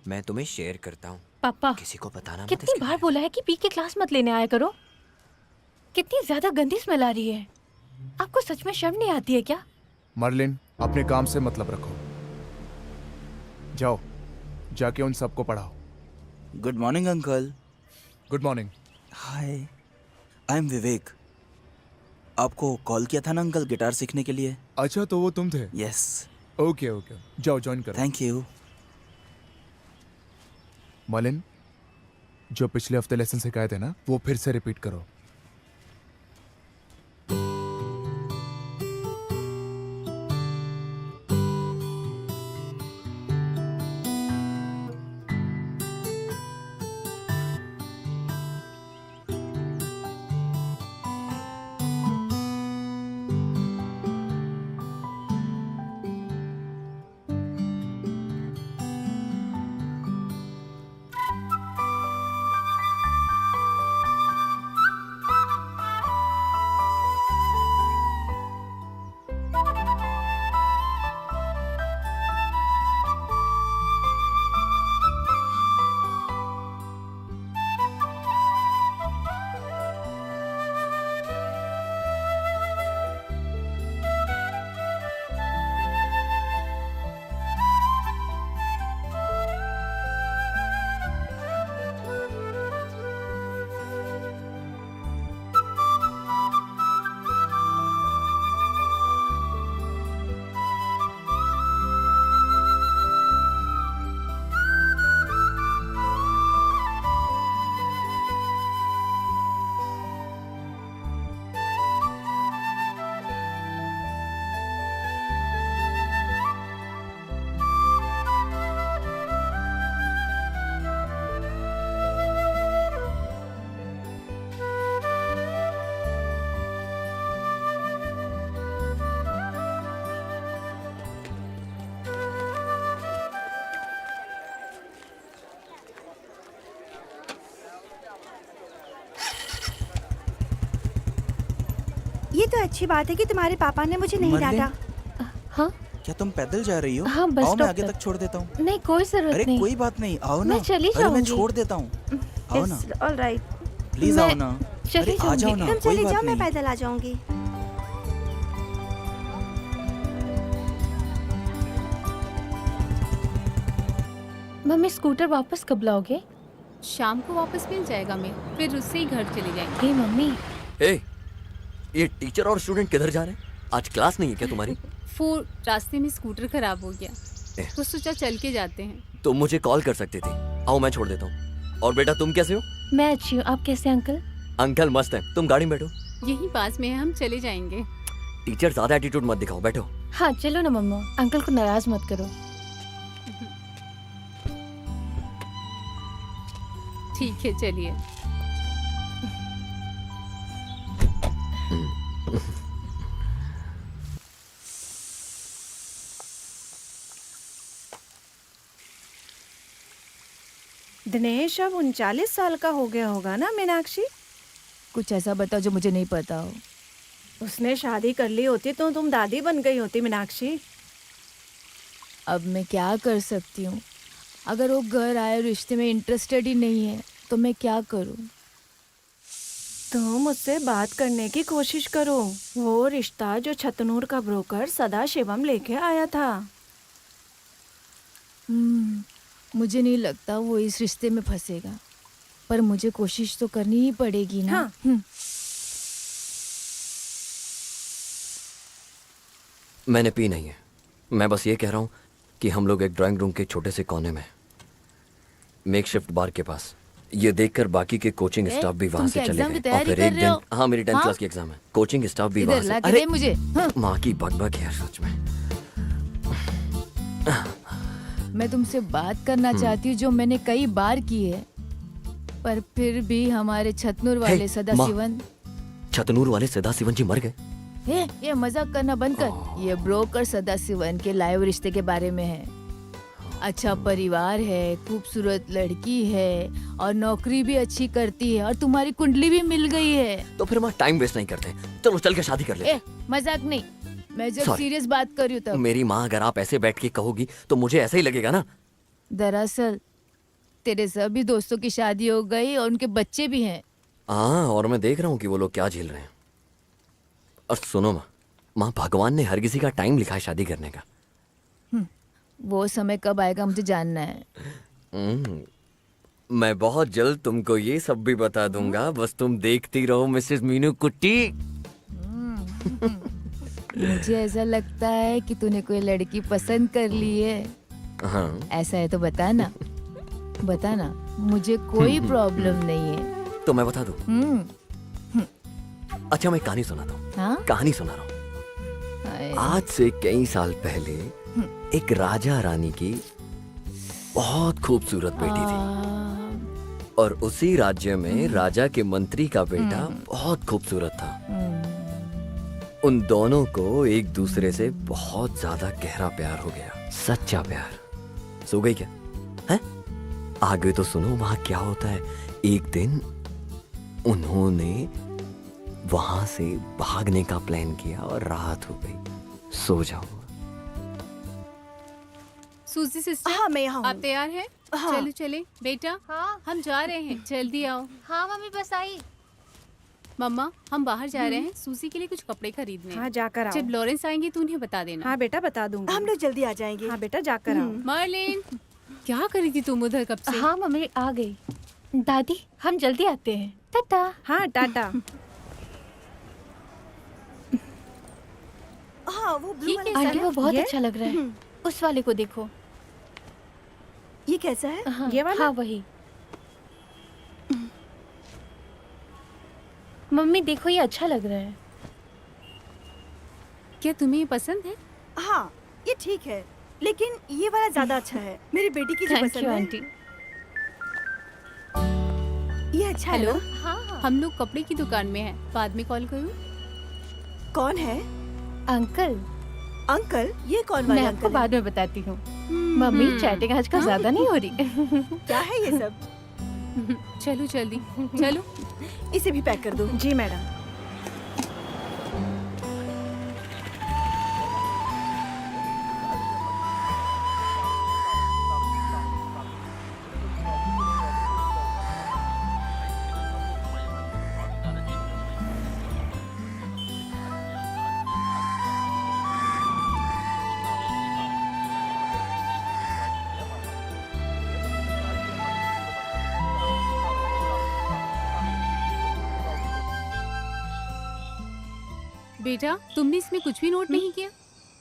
मैं तुम्हें शेयर करता हूँ। पापा, किसी को बताना मत कितनी इसके बार बोला है कि पी के क्लास मत लेने आया करो। कितनी ज्यादा गंदी स्मेल आ रही है। आपको सच में शर्म नहीं आती है क्या? मर्लिन, अपने काम से मतलब रखो। जाओ, जाके उन सबको पढ़ाओ। Good morning uncle. Good morning. Hi, I am Vivek. आपको कॉल किया था ना अंकल गिटार सीखने के लिए? अच्छा, तो वो तुम थे? यस। ओके ओके, जाओ ज्वाइन करो। Thank you. मलिन, जो पिछले हफ्ते लेसन सिखाए थे ना, वो फिर से रिपीट करो। ये तो अच्छी बात है कि तुम्हारे पापा ने मुझे नहीं मर्लिन? डांटा। हाँ क्या तुम पैदल जा रही हो? हाँ, बस आओ, मैं स्टॉप आगे तक। तक छोड़ देता हूँ। नहीं, कोई जरूरत अरे नहीं। कोई बात नहीं, आओ ना। मैं चली अरे मैं जाऊंगी। छोड़ देता हूँ, आओ ना। All right. प्लीज मैं आओ ना। चली अरे आ जाओ जाऊंगी। ना, तुम कोई चले बात जाओ, मैं नहीं। पैदल आ जाऊंगी। मम्मी, स्कूटर वापस कब लाओगे? शाम को वापस मिल जाएगा, मैं फिर उससे ही घर चले जाएंगे। हे मम्मी, ए, ये टीचर और स्टूडेंट किधर जा रहे हैं? आज क्लास नहीं है क्या तुम्हारी? वो रास्ते में स्कूटर खराब हो गया ए। तो सोचा चल के जाते हैं। तुम मुझे कॉल कर सकती थी। आओ, मैं छोड़ देता हूँ। और बेटा, तुम कैसे हो? मैं अच्छी हूँ। आप कैसे अंकल? अंकल मस्त है। तुम गाड़ी में बैठो। यही पास में है, हम चले जाएंगे। टीचर, ज्यादा एटीट्यूड मत दिखाओ, बैठो। हाँ चलो ना मम्मा, अंकल को नाराज मत करो। ठीक है, चलिए। दिनेश अब 39 साल का हो गया होगा ना मीनाक्षी? कुछ ऐसा बताओ जो मुझे नहीं पता हो। उसने शादी कर ली होती तो तुम दादी बन गई होती मीनाक्षी। अब मैं क्या कर सकती हूँ? अगर वो घर आए रिश्ते में इंटरेस्टेड ही नहीं है तो मैं क्या करूँ? तुम मुझसे बात करने की कोशिश करो। वो रिश्ता जो छतनूर का ब्रोकर सदा शिवम लेके आया था। मुझे नहीं लगता वो इस रिश्ते में फंसेगा, पर मुझे कोशिश तो करनी ही पड़ेगी ना। हाँ। मैंने पी नहीं है। मैं बस ये कह रहा हूँ कि हम लोग एक ड्राइंग रूम के छोटे से कोने में मेकशिफ्ट बार के पास, ये देखकर बाकी के कोचिंग स्टाफ भी वहाँ से चले गए। और फिर एक दिन, हाँ मेरी 10th क्लास की एग्जाम है, कोचिंग स्टाफ भी वहाँ से। अरे मुझे माँ की बकबक है सच में। मैं तुमसे बात करना चाहती हूँ जो मैंने कई बार की है, पर फिर भी हमारे छतनूर वाले सदाशिवन। छतनूर वाले सदाशिवन जी मर गए? ये मजाक करना बंद कर। ये ब्रोकर सदाशिवन के लाइव रिश्ते के बारे में है। अच्छा परिवार है, खूबसूरत लड़की है और नौकरी भी अच्छी करती है और तुम्हारी कुंडली भी मिल गई है। तो फिर माँ टाइम वेस्ट नहीं करते, चलो चल के शादी कर ले। मजाक नहीं, मैं जब सीरियस बात कर रही हूँ तब। मेरी माँ अगर आप ऐसे बैठ के कहोगी तो मुझे ऐसा ही लगेगा ना। दरअसल तेरे सभी दोस्तों की शादी हो गई और उनके बच्चे भी हैं। हाँ, और मैं देख रहा हूँ कि वो लोग क्या झेल रहे हैं। और सुनो माँ, भगवान ने हर किसी का टाइम लिखा है शादी करने का। वो समय कब आएगा मुझे जानना है। मैं बहुत जल्द तुमको ये सब भी बता दूंगा, बस तुम देखती रहो मिसेस मीनू कुट्टी। मुझे ऐसा लगता है कि तूने कोई लड़की पसंद कर ली है। हाँ। ऐसा है तो बताना, बताना, मुझे कोई प्रॉब्लम नहीं है। तो मैं बता दूं? अच्छा मैं कहानी सुनाता हूँ। हाँ? कहानी सुना रहा हूँ। आज से कई साल पहले एक राजा रानी की बहुत खूबसूरत बेटी थी, और उसी राज्य में राजा के मंत्री का बेटा बहुत खूबसूरत था। उन दोनों को एक दूसरे से बहुत ज्यादा गहरा प्यार हो गया, सच्चा प्यार। सो गई क्या? है? आगे तो सुनो वहां क्या होता है। एक दिन उन्होंने वहां से भागने का प्लान किया और रात हो गई। सो जाओ। सूजी सिस्टर, हाँ मैं यहाँ आप तैयार हैं? हाँ। चलो चले बेटा। हाँ हम जा रहे हैं, जल्दी आओ। हाँ मम्मी बस आई। मम्मा हम बाहर जा रहे हैं, सूजी के लिए कुछ कपड़े खरीदने। हाँ जाकर आओ। जब लॉरेंस आएंगे तो उन्हें बता देना। हाँ बेटा बता दूंगी। हम लोग जल्दी आ जाएंगे। हाँ बेटा जाकर आओ। मर्लिन, क्या करी थी तुम उधर कब से? हाँ मम्मी आ गई। दादी हम जल्दी आते हैं, टाटा। हाँ टाटा। हाँ वो ब्लू वाला आंटी वो बहुत ये? अच्छा लग रहा है। उस वाले को देखो। ये कैसा है? हाँ, ये वाला? हाँ वही। मम्मी देखो ये अच्छा लग रहा है। क्या तुम्हें ये पसंद है? हाँ ये ठीक है, लेकिन ये वाला ज्यादा अच्छा है। मेरी बेटी की जो थैंक पसंद यू है। आंटी। ये अच्छा है हेलो, ना? हाँ हम लोग कपड़े की दुकान में हैं, बाद में कॉल करूँ? कौन है? अंकल। अंकल? ये कौन वाले मैं अंकल आपको हैं? बाद में बताती हूँ। मम्मी चैटिंग आजकल ज्यादा नहीं हो रही। क्या है ये सब? चलो जल्दी चलो। इसे भी पैक कर दो। जी मैडम। बेटा तुमने इसमें कुछ भी नोट नहीं किया?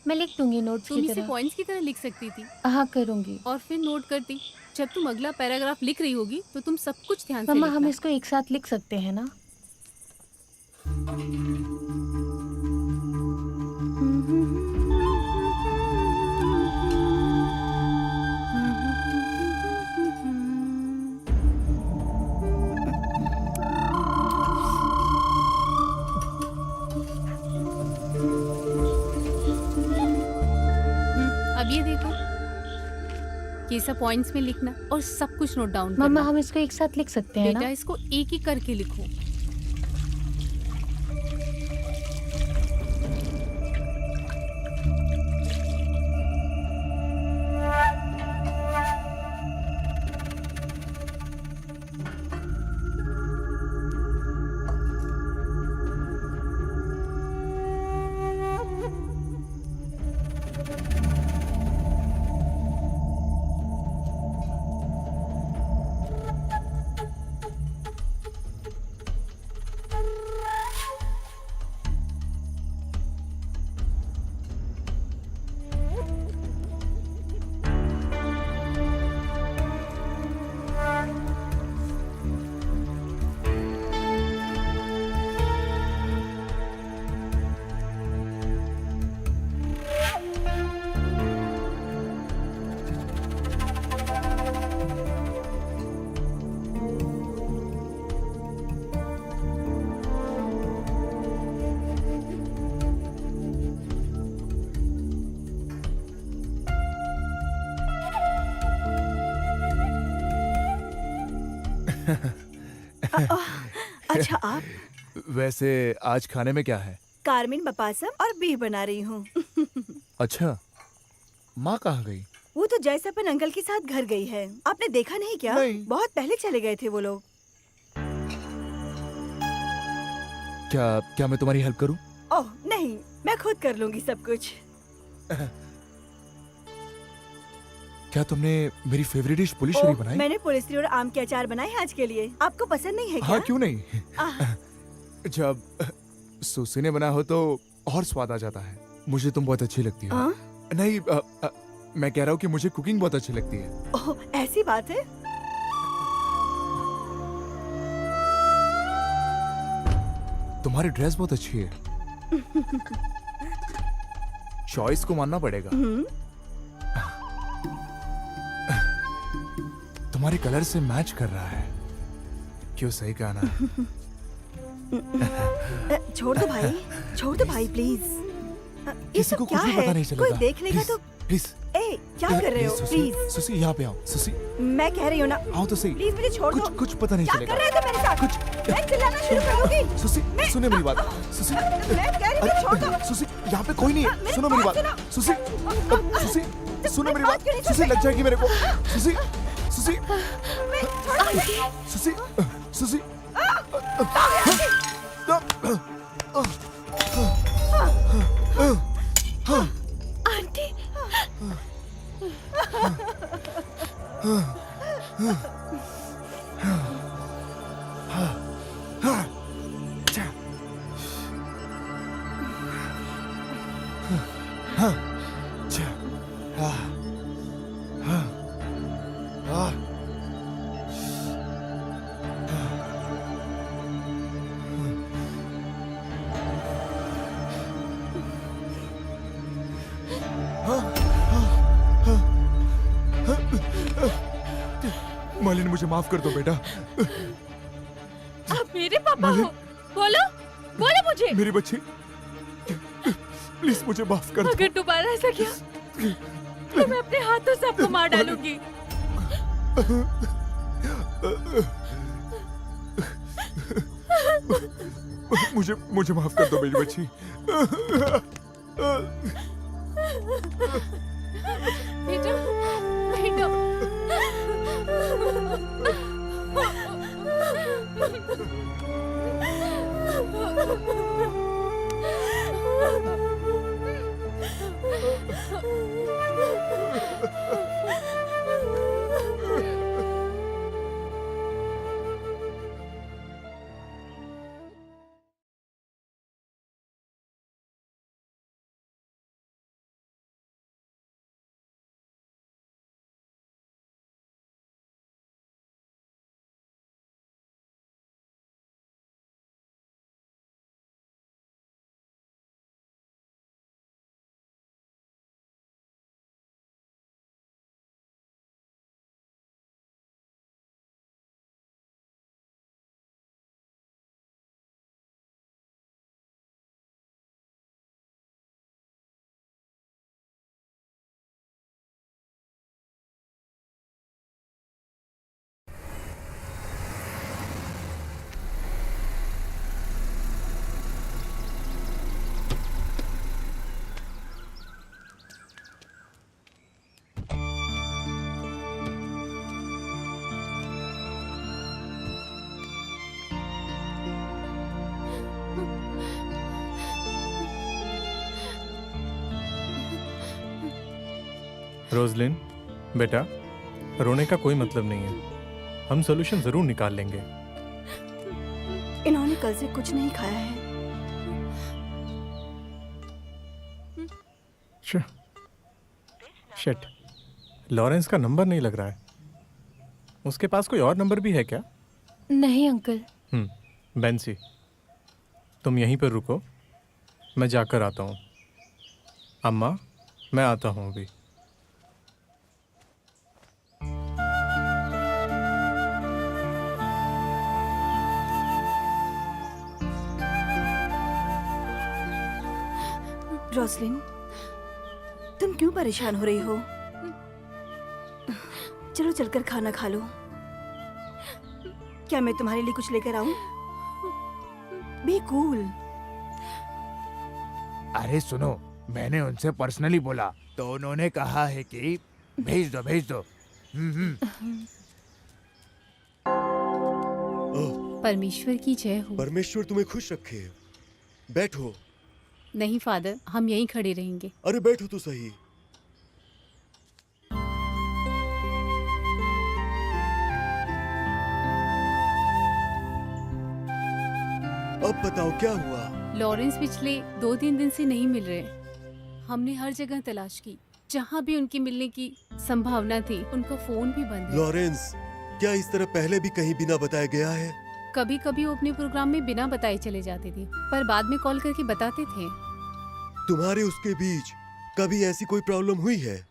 मैं लिख दूंगी नोट्स तुम की इसे तरह। पॉइंट्स की तरह लिख सकती थी हाँ करूंगी। और फिर नोट करती। जब तुम अगला पैराग्राफ लिख रही होगी तो तुम सब कुछ ध्यान से मम्मा हम लिखना। इसको एक साथ लिख सकते हैं ना? ये सब पॉइंट्स में लिखना और सब कुछ नोट डाउन करना। मम्मा हम इसको एक साथ लिख सकते हैं बेटा ना? इसको एक एक करके लिखो। अच्छा आप? वैसे आज खाने में क्या है? कारमिन बपासम और बीफ बना रही हूँ। अच्छा, माँ कहाँ गई? वो तो जयसपन अंकल के साथ घर गई है। आपने देखा नहीं क्या? नहीं। बहुत पहले चले गए थे वो लोग। क्या क्या मैं तुम्हारी हेल्प करूं? ओह नहीं, मैं खुद कर लूंगी सब कुछ। क्या तुमने मेरी फेवरेट डिश पुलिशरी बनाई? मैंने पुलिसरी और आम के अचार बनाए हैं आज के लिए। आपको पसंद नहीं है क्या? हाँ, क्यों नहीं। जब सुसी ने बना हो तो और स्वाद आ जाता है। मुझे तुम बहुत अच्छी लगती हो। नहीं, मैं कह रहा हूँ कि मुझे कुकिंग बहुत अच्छी लगती है। ओह ऐसी बात है? तुम्हारी ड्रेस बहुत अच्छी है। चॉइस को मानना पड़ेगा। तुम्हारे कलर से मैच कर रहा है। क्यों, सही कहा ना? छोड़ दो भाई प्लीज। ये किसी सब को क्या कुछ भी है? पता नहीं चलेगा। कोई देख लेगा तो। प्लीज क्या कर रहे हो? प्लीज सुसी, यहाँ पे आओ। सुसी, मैं कह रही हूँ ना। आओ तो सही। प्लीज मुझे छोड़ दो। कुछ पता नहीं क्या चलेगा। कर रहे थे मेरे साथ? मैं चिल्लाना शुरू कर दूंगी। सुसी, सुने मेरी बात। सुसी, मैं कह रही हूँ छोड़ दो। सुसी, यहाँ पे कोई नहीं है। सुनो मेरी बात। सुसी, सुसी, सुनो मेरी बात। सुसी, लग जाएगी मेरे को। सुसी, सुसी, सुसी, सुसी। आंटी। मालिनी, मुझे माफ कर दो बेटा। आप मेरे पापा हो? बोलो बोलो मुझे। मेरी बच्ची, प्लीज मुझे माफ कर दो। अगर दोबारा ऐसा किया तो मैं अपने हाथों से आपको मार डालूंगी। मुझे माफ कर दो मेरी बच्ची। बेटा बेटा। रोजलिन बेटा, रोने का कोई मतलब नहीं है, हम सोल्यूशन जरूर निकाल लेंगे। इन्होंने कल से कुछ नहीं खाया है। शिट, लॉरेंस का नंबर नहीं लग रहा है। उसके पास कोई और नंबर भी है क्या? नहीं अंकल। बेंसी, तुम यहीं पर रुको, मैं जाकर आता हूँ। अम्मा, मैं आता हूँ अभी। रोसलिन, तुम क्यों परेशान हो रही हो? चलो चलकर खाना खा लो। क्या मैं तुम्हारे लिए कुछ लेकर आऊं? Be cool. अरे सुनो, मैंने उनसे पर्सनली बोला तो उन्होंने कहा है कि भेज दो भेज दो। परमेश्वर की जय हो। परमेश्वर तुम्हें खुश रखे। बैठो। नहीं फादर, हम यहीं खड़े रहेंगे। अरे बैठो तो सही। अब बताओ क्या हुआ? लॉरेंस पिछले 2-3 दिन से नहीं मिल रहे। हमने हर जगह तलाश की, जहाँ भी उनके मिलने की संभावना थी उनका फोन भी बंद है। लॉरेंस क्या इस तरह पहले भी कहीं बिना बताए गया है? कभी कभी वो अपने प्रोग्राम में बिना बताए चले जाते थे, पर बाद में कॉल करके बताते थे। तुम्हारे उसके बीच कभी ऐसी कोई प्रॉब्लम हुई है?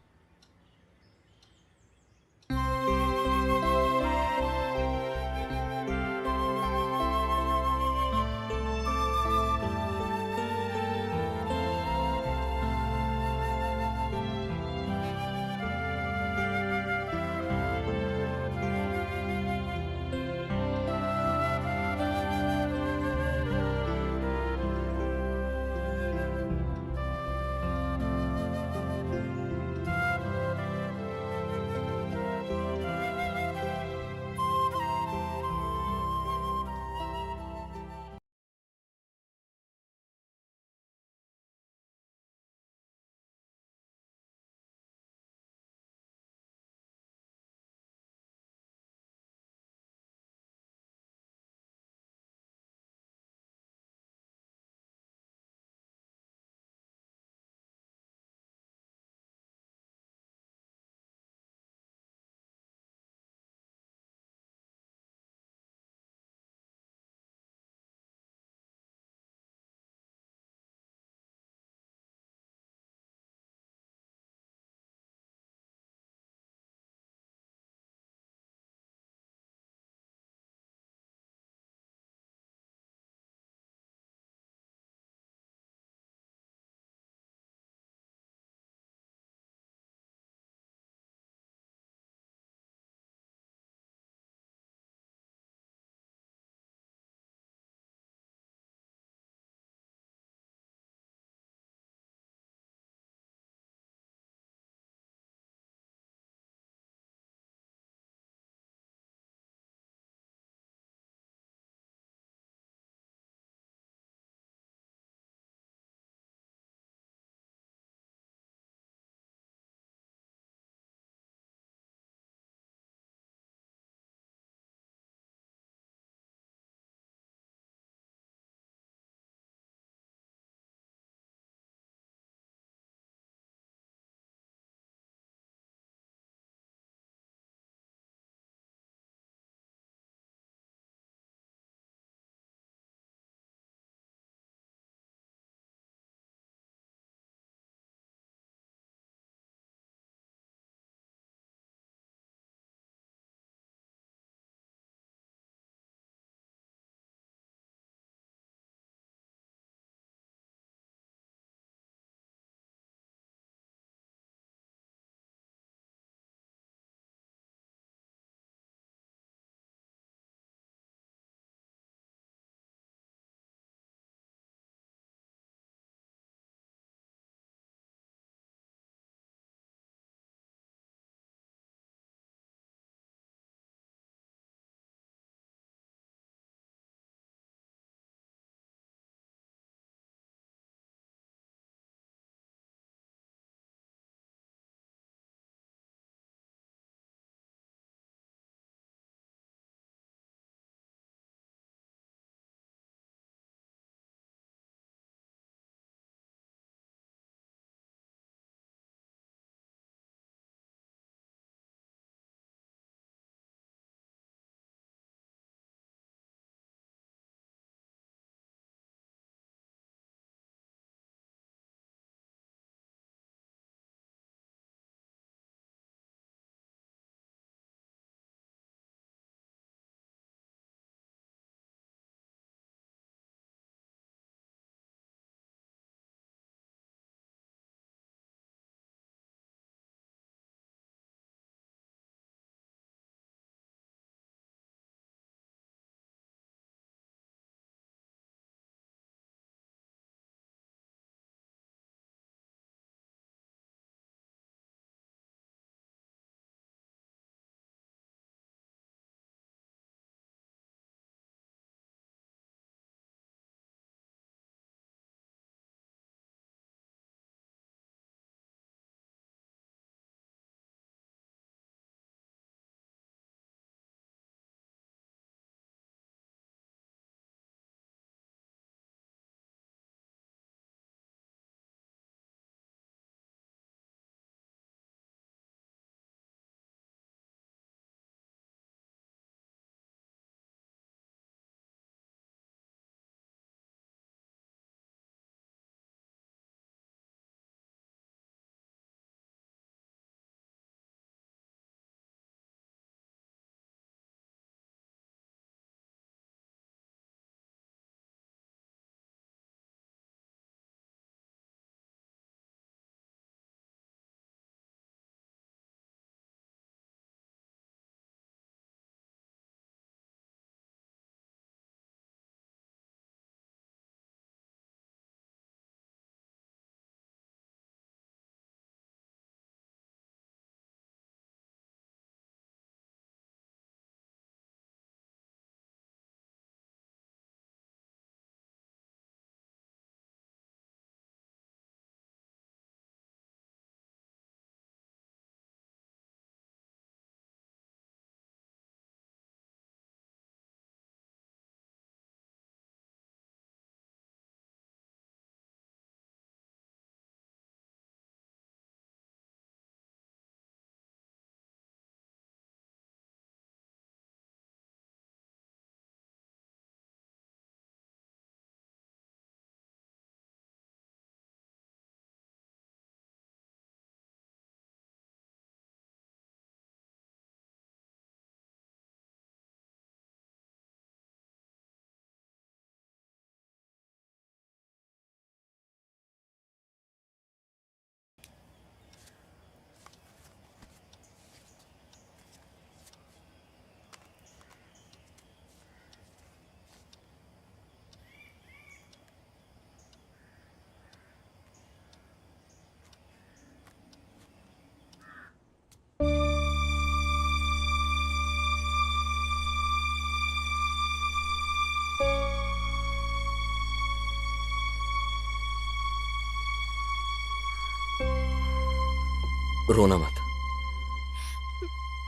रोना मत।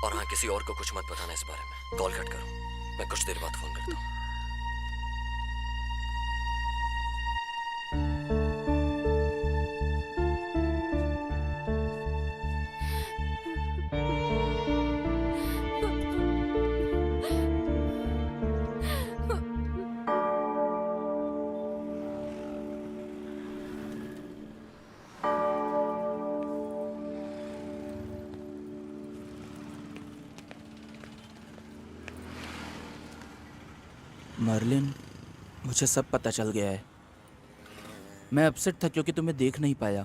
और हाँ, किसी और को कुछ मत बताना इस बारे में। कॉल कट करो, मैं कुछ देर बाद फोन करता हूँ। मर्लिन, मुझे सब पता चल गया है। मैं अपसेट था क्योंकि तुम्हें देख नहीं पाया।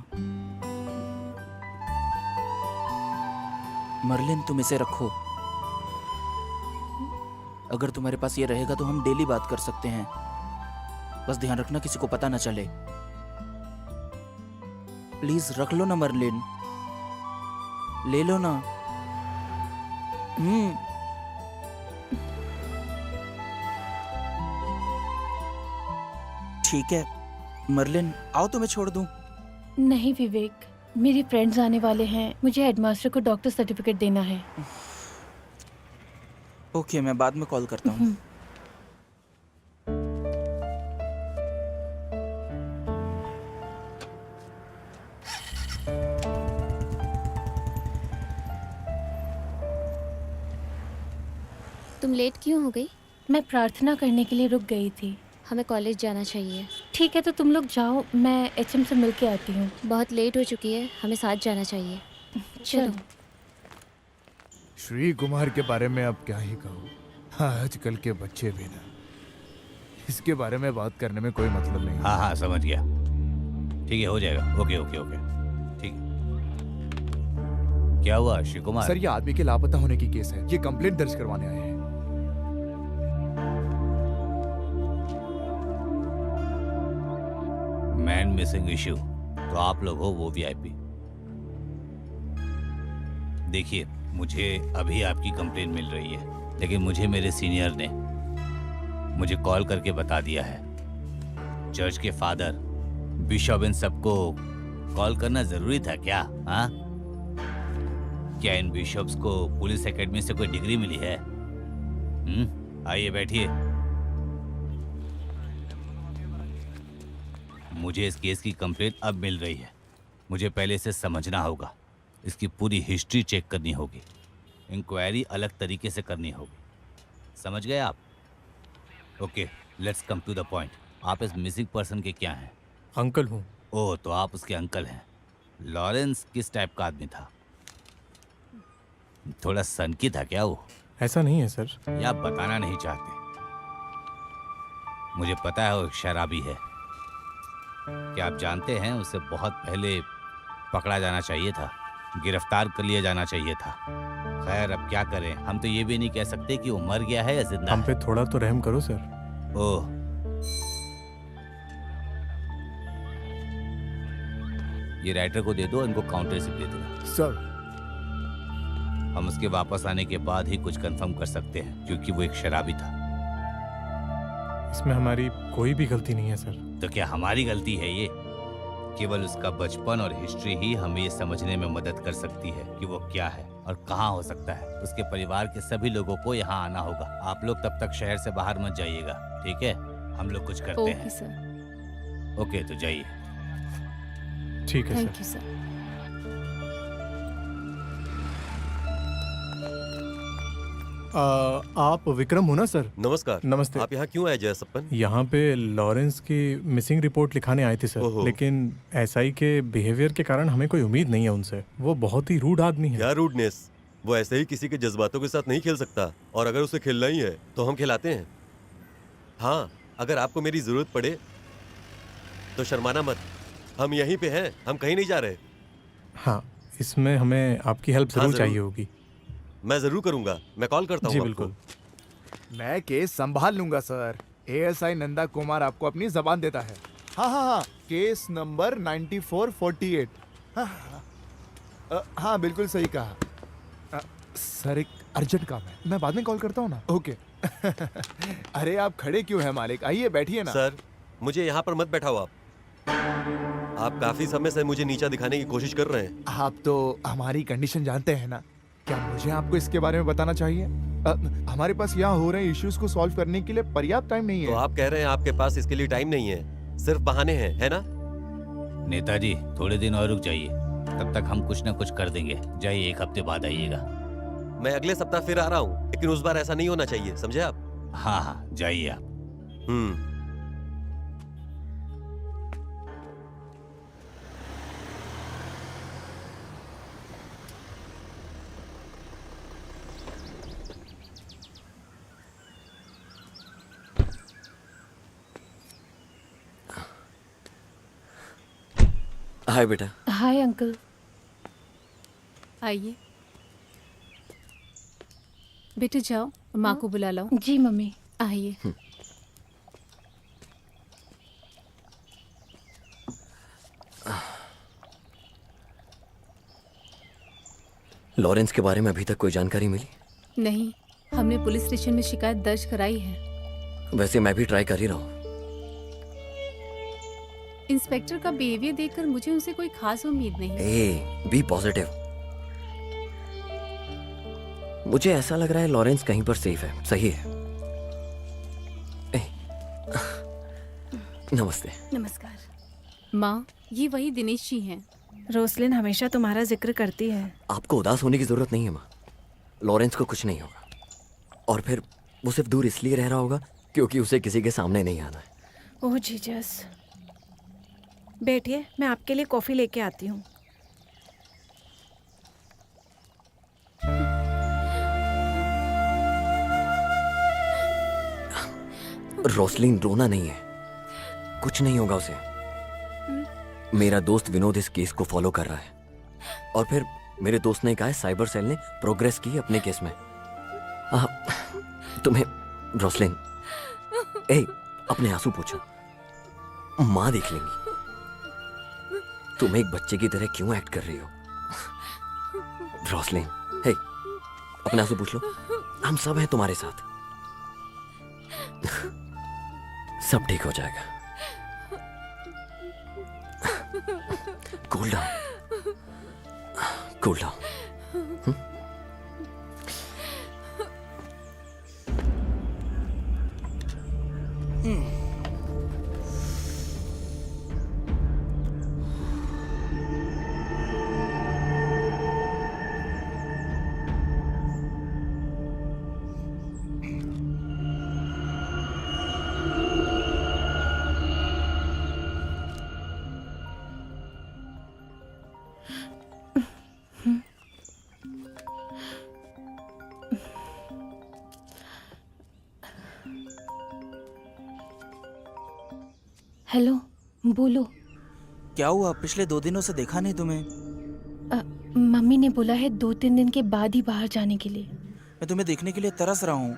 मर्लिन, तुम इसे रखो। अगर तुम्हारे पास ये रहेगा तो हम डेली बात कर सकते हैं। बस ध्यान रखना किसी को पता ना चले। प्लीज रख लो ना मर्लिन, ले लो ना। ठीक है मर्लिन, आओ तुम्हें छोड़ दूं। नहीं विवेक, मेरे फ्रेंड्स आने वाले हैं, मुझे हेडमास्टर को डॉक्टर सर्टिफिकेट देना है। ओके, मैं बाद में कॉल करता हूँ। तुम लेट क्यों हो गई? मैं प्रार्थना करने के लिए रुक गई थी। हमें कॉलेज जाना चाहिए। ठीक है, तो तुम लोग जाओ, मैं एचएम से मिल के आती हूँ। बहुत लेट हो चुकी है, हमें साथ जाना चाहिए। चलो। श्री कुमार के बारे में अब क्या ही कहूँ। हाँ, आजकल के बच्चे भी ना, इसके बारे में बात करने में कोई मतलब नहीं। हाँ हाँ, समझ गया। ठीक है, हो जाएगा। ओके ओके ओके, ठीक है। क्या हुआ श्री कुमार? सर, ये आदमी के लापता होने की केस है। ये कंप्लेंट दर्ज करवाने आए हैं। मैन मिसिंग इश्यू, तो आप लोग हो वो वीआईपी। देखिए, मुझे अभी आपकी कंप्लेन मिल रही है, लेकिन मुझे मेरे सीनियर ने मुझे कॉल करके बता दिया है। चर्च के फादर, बिशप, इन सबको कॉल करना जरूरी था क्या? हाँ, क्या इन बिशप्स को पुलिस एकेडमी से कोई डिग्री मिली है? आइए बैठिए। मुझे इस केस की कंप्लेंट अब मिल रही है। मुझे पहले इसे समझना होगा, इसकी पूरी हिस्ट्री चेक करनी होगी, इंक्वायरी अलग तरीके से करनी होगी। समझ गए आप? Okay, let's come to the point. आप इस मिसिंग पर्सन के क्या हैं? अंकल हूँ। ओह, तो आप उसके अंकल हैं। लॉरेंस किस टाइप का आदमी था? थोड़ा सनकी था क्या वो? ऐसा नहीं है सर। या आप बताना नहीं चाहते? मुझे पता है वो एक शराबी है। क्या आप जानते हैं उसे बहुत पहले पकड़ा जाना चाहिए था, गिरफ्तार कर लिया जाना चाहिए था। खैर, अब क्या करें, हम तो ये भी नहीं कह सकते कि वो मर गया है या जिंदा हम है। पे थोड़ा तो रहम करो सर। ओह, ये राइटर को दे दो, इनको काउंटर रिसिप्ट दे दो। सर, हम उसके वापस आने के बाद ही कुछ कंफर्म कर सकते हैं, क्योंकि वो एक शराबी था। इसमें हमारी कोई भी गलती नहीं है सर। तो क्या हमारी गलती है ये? केवल उसका बचपन और हिस्ट्री ही हमें ये समझने में मदद कर सकती है कि वो क्या है और कहाँ हो सकता है। उसके परिवार के सभी लोगों को यहाँ आना होगा। आप लोग तब तक शहर से बाहर मत जाइएगा, ठीक है? हम लोग कुछ करते हैं। Okay sir. ओके, तो जाइए। ठीक है थैंक यू सर। आप विक्रम हो ना सर? नमस्कार। नमस्ते। आप यहाँ क्यों आए जयसप्पन? यहाँ पे लॉरेंस की मिसिंग रिपोर्ट लिखाने आए थे सर, लेकिन एसआई के बिहेवियर के कारण हमें कोई उम्मीद नहीं है उनसे। वो बहुत ही रूड आदमी है। क्या रूडनेस? वो ऐसे ही किसी के जज्बातों के साथ नहीं खेल सकता, और अगर उसे खेलना ही है तो हम खिलाते हैं। हाँ, अगर आपको मेरी जरूरत पड़े तो शर्माना मत, हम यहीं पे हैं, हम कहीं नहीं जा रहे। हाँ, इसमें हमें आपकी हेल्प जरूर चाहिए होगी। मैं जरूर करूंगा, मैं कॉल करता हूँ। जी बिल्कुल। मैं केस संभाल लूंगा सर। एएसआई नंदा कुमार आपको अपनी जबान देता है। हाँ हाँ हाँ, केस नंबर 9448। हाँ, बिल्कुल सही कहा। सर, एक अर्जेंट काम है, मैं बाद में कॉल करता हूँ ना। ओके। अरे आप खड़े क्यों हैं मालिक? आइए बैठिए ना। सर, मुझे यहाँ पर मत बैठाओ आप। आप काफी समय से मुझे नीचा दिखाने की कोशिश कर रहे हैं। आप तो हमारी कंडीशन जानते हैं ना। क्या मुझे आपको इसके बारे में बताना चाहिए? हमारे पास यहाँ हो रहे इश्यूज को सॉल्व करने के लिए पर्याप्त टाइम नहीं है। तो आप कह रहे हैं आपके पास इसके लिए टाइम नहीं है, सिर्फ बहाने हैं, है ना? नेताजी थोड़े दिन और रुक जाइए, तब तक हम कुछ न कुछ कर देंगे। जाइए, 1 हफ्ते बाद आइएगा। मैं अगले सप्ताह फिर आ रहा हूँ, लेकिन उस बार ऐसा नहीं होना चाहिए, समझे आप? हाँ हाँ, जाइए आप। हाय बेटा। Hi uncle. आइए बेटे, जाओ माँ को बुला लाओ। जी मम्मी। आइए। लॉरेंस के बारे में अभी तक कोई जानकारी मिली? नहीं, हमने पुलिस स्टेशन में शिकायत दर्ज कराई है। वैसे मैं भी ट्राई कर ही रहा हूँ। इंस्पेक्टर का बिहेवियर देखकर मुझे उनसे कोई खास उम्मीद नहीं। Be positive. मुझे ऐसा लग रहा है लॉरेंस कहीं पर सेफ है। सही है। नमस्ते। नमस्कार। माँ, ये वही दिनेश जी हैं। रोसलिन हमेशा तुम्हारा जिक्र करती है। आपको उदास होने की जरूरत नहीं है माँ। लॉरेंस को कुछ नहीं होगा, और फिर वो सिर्फ दूर इसलिए रह रहा होगा क्योंकि उसे किसी के सामने नहीं आना है। ओह जीसस। बैठिए, मैं आपके लिए कॉफी लेके आती हूँ। रोसलिन, रोना नहीं है, कुछ नहीं होगा उसे। मेरा दोस्त विनोद इस केस को फॉलो कर रहा है, और फिर मेरे दोस्त ने कहा है साइबर सेल ने प्रोग्रेस की अपने केस में। तुम्हें रोसलिन, अपने आंसू पोंछो, माँ देख लेंगी। तुम एक बच्चे की तरह क्यों एक्ट कर रही हो? रोसलिन, अपने आंसू पूछ लो, हम सब हैं तुम्हारे साथ। सब ठीक हो जाएगा। Cool down, cool down. Hello, बोलो। क्या हुआ? पिछले 2 दिनों से देखा नहीं तुम्हें। मम्मी ने बोला है 2-3 दिन के बाद ही बाहर जाने के लिए। मैं तुम्हें देखने के लिए तरस रहा हूँ।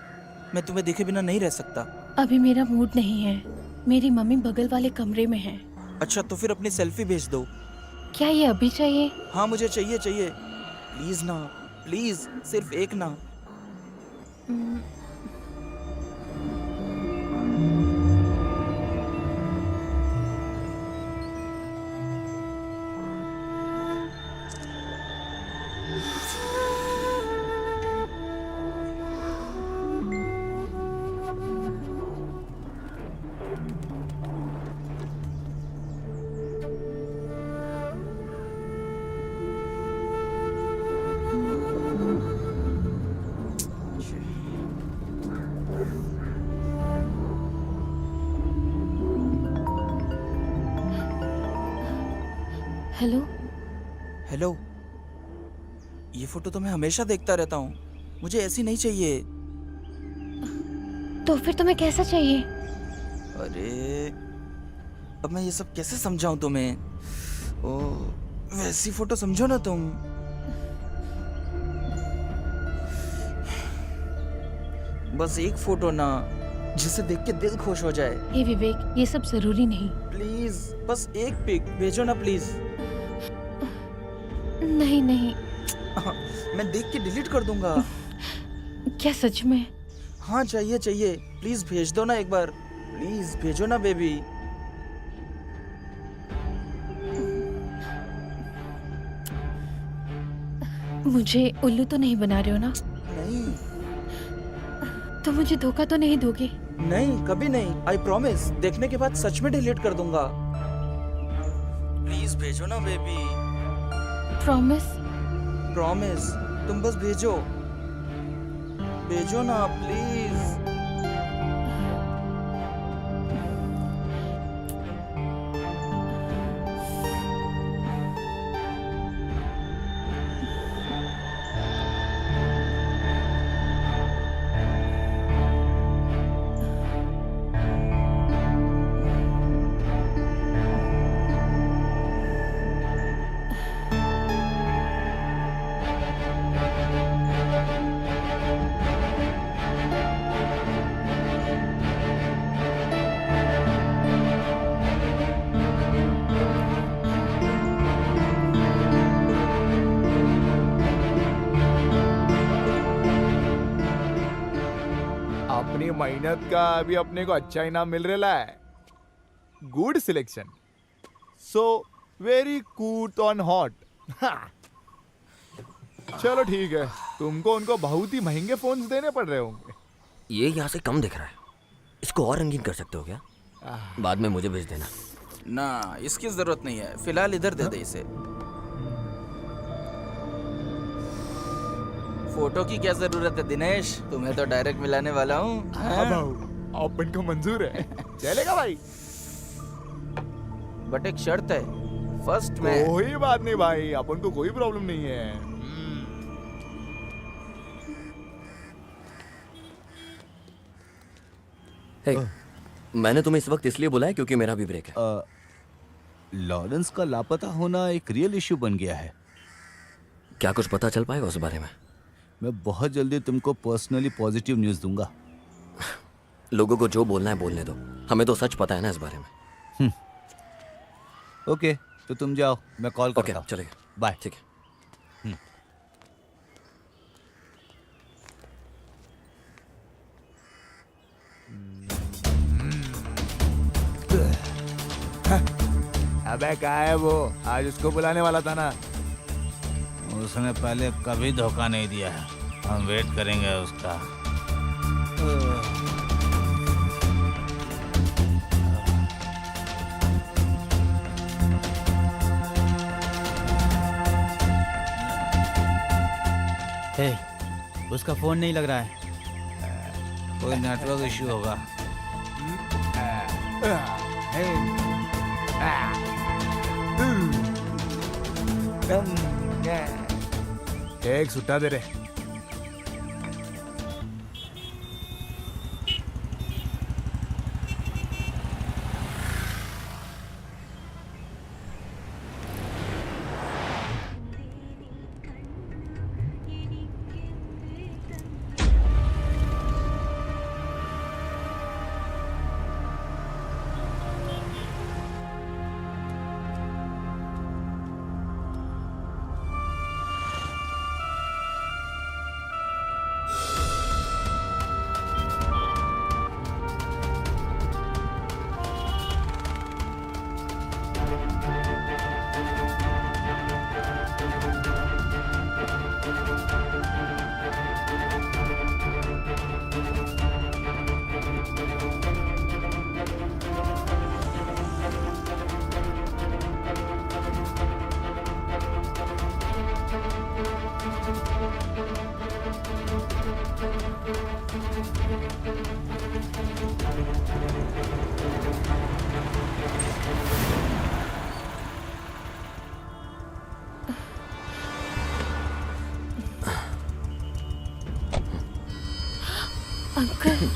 मैं तुम्हें देखे बिना नहीं रह सकता। अभी मेरा मूड नहीं है। मेरी मम्मी बगल वाले कमरे में है। अच्छा, तो फिर अपनी सेल्फी भेज दो। क्या ये अभी चाहिए? हाँ, मुझे चाहिए चाहिए। प्लीज ना, प्लीज, सिर्फ एक ना। हेलो। हेलो। ये फोटो तो मैं हमेशा देखता रहता हूँ। मुझे ऐसी नहीं चाहिए। तो फिर तुम्हें कैसा चाहिए? अरे, अब मैं ये सब कैसे समझाऊं तुम्हें? ओ, वैसी फोटो समझो ना तुम। बस एक फोटो ना, जिसे देख के दिल खुश हो जाए। हे विवेक, ये सब जरूरी नहीं। प्लीज, बस एक पिक भेजो ना प्लीज। नहीं नहीं, मैं देख के डिलीट कर दूंगा। क्या सच में? हाँ, चाहिए चाहिए। प्लीज भेज दो ना एक बार। प्लीज भेजो ना बेबी। मुझे उल्लू तो नहीं बना रहे हो ना? नहीं तो मुझे धोखा तो नहीं दोगे? नहीं, कभी नहीं। आई प्रॉमिस, देखने के बाद सच में डिलीट कर दूंगा। प्लीज भेजो ना बेबी। प्रॉमिस? प्रॉमिस, तुम बस भेजो, भेजो ना प्लीज। अपनी मेहनत का अभी अपने को अच्छा इनाम मिल रहा है। गुड सिलेक्शन, सो वेरी कूट ऑन हॉट। चलो ठीक है, तुमको उनको बहुत ही महंगे फोन्स देने पड़ रहे होंगे। ये यहाँ से कम दिख रहा है, इसको और रंगीन कर सकते हो क्या? बाद में मुझे भेज देना। ना, इसकी जरूरत नहीं है, फिलहाल इधर दे दे इसे। फोटो की क्या जरूरत है दिनेश, तुम्हें तो डायरेक्ट मिलाने वाला हूँ। अपन को मंजूर है, चलेगा भाई। बट एक शर्त है, फर्स्ट में। कोई बात नहीं भाई, अपन को कोई प्रॉब्लम नहीं है। हे, मैंने तुम्हें इस वक्त इसलिए बुलाया क्योंकि मेरा भी ब्रेक है। लॉरेंस का लापता होना एक रियल इश्यू बन गया है। क्या कुछ पता चल पाएगा उस बारे में? मैं बहुत जल्दी तुमको पर्सनली पॉजिटिव न्यूज़ दूंगा। लोगों को जो बोलना है बोलने दो, हमें तो सच पता है ना इस बारे में। ओके, तो तुम जाओ, मैं कॉल करता हूँ। चलेगा, बाय। ठीक है। अबे कहाँ है वो? आज उसको बुलाने वाला था ना। उसने पहले कभी धोखा नहीं दिया है, हम वेट करेंगे उसका। हे, उसका फोन नहीं लग रहा है। कोई नेटवर्क इश्यू होगा। एक सुट्टा दे रहे। अंकल,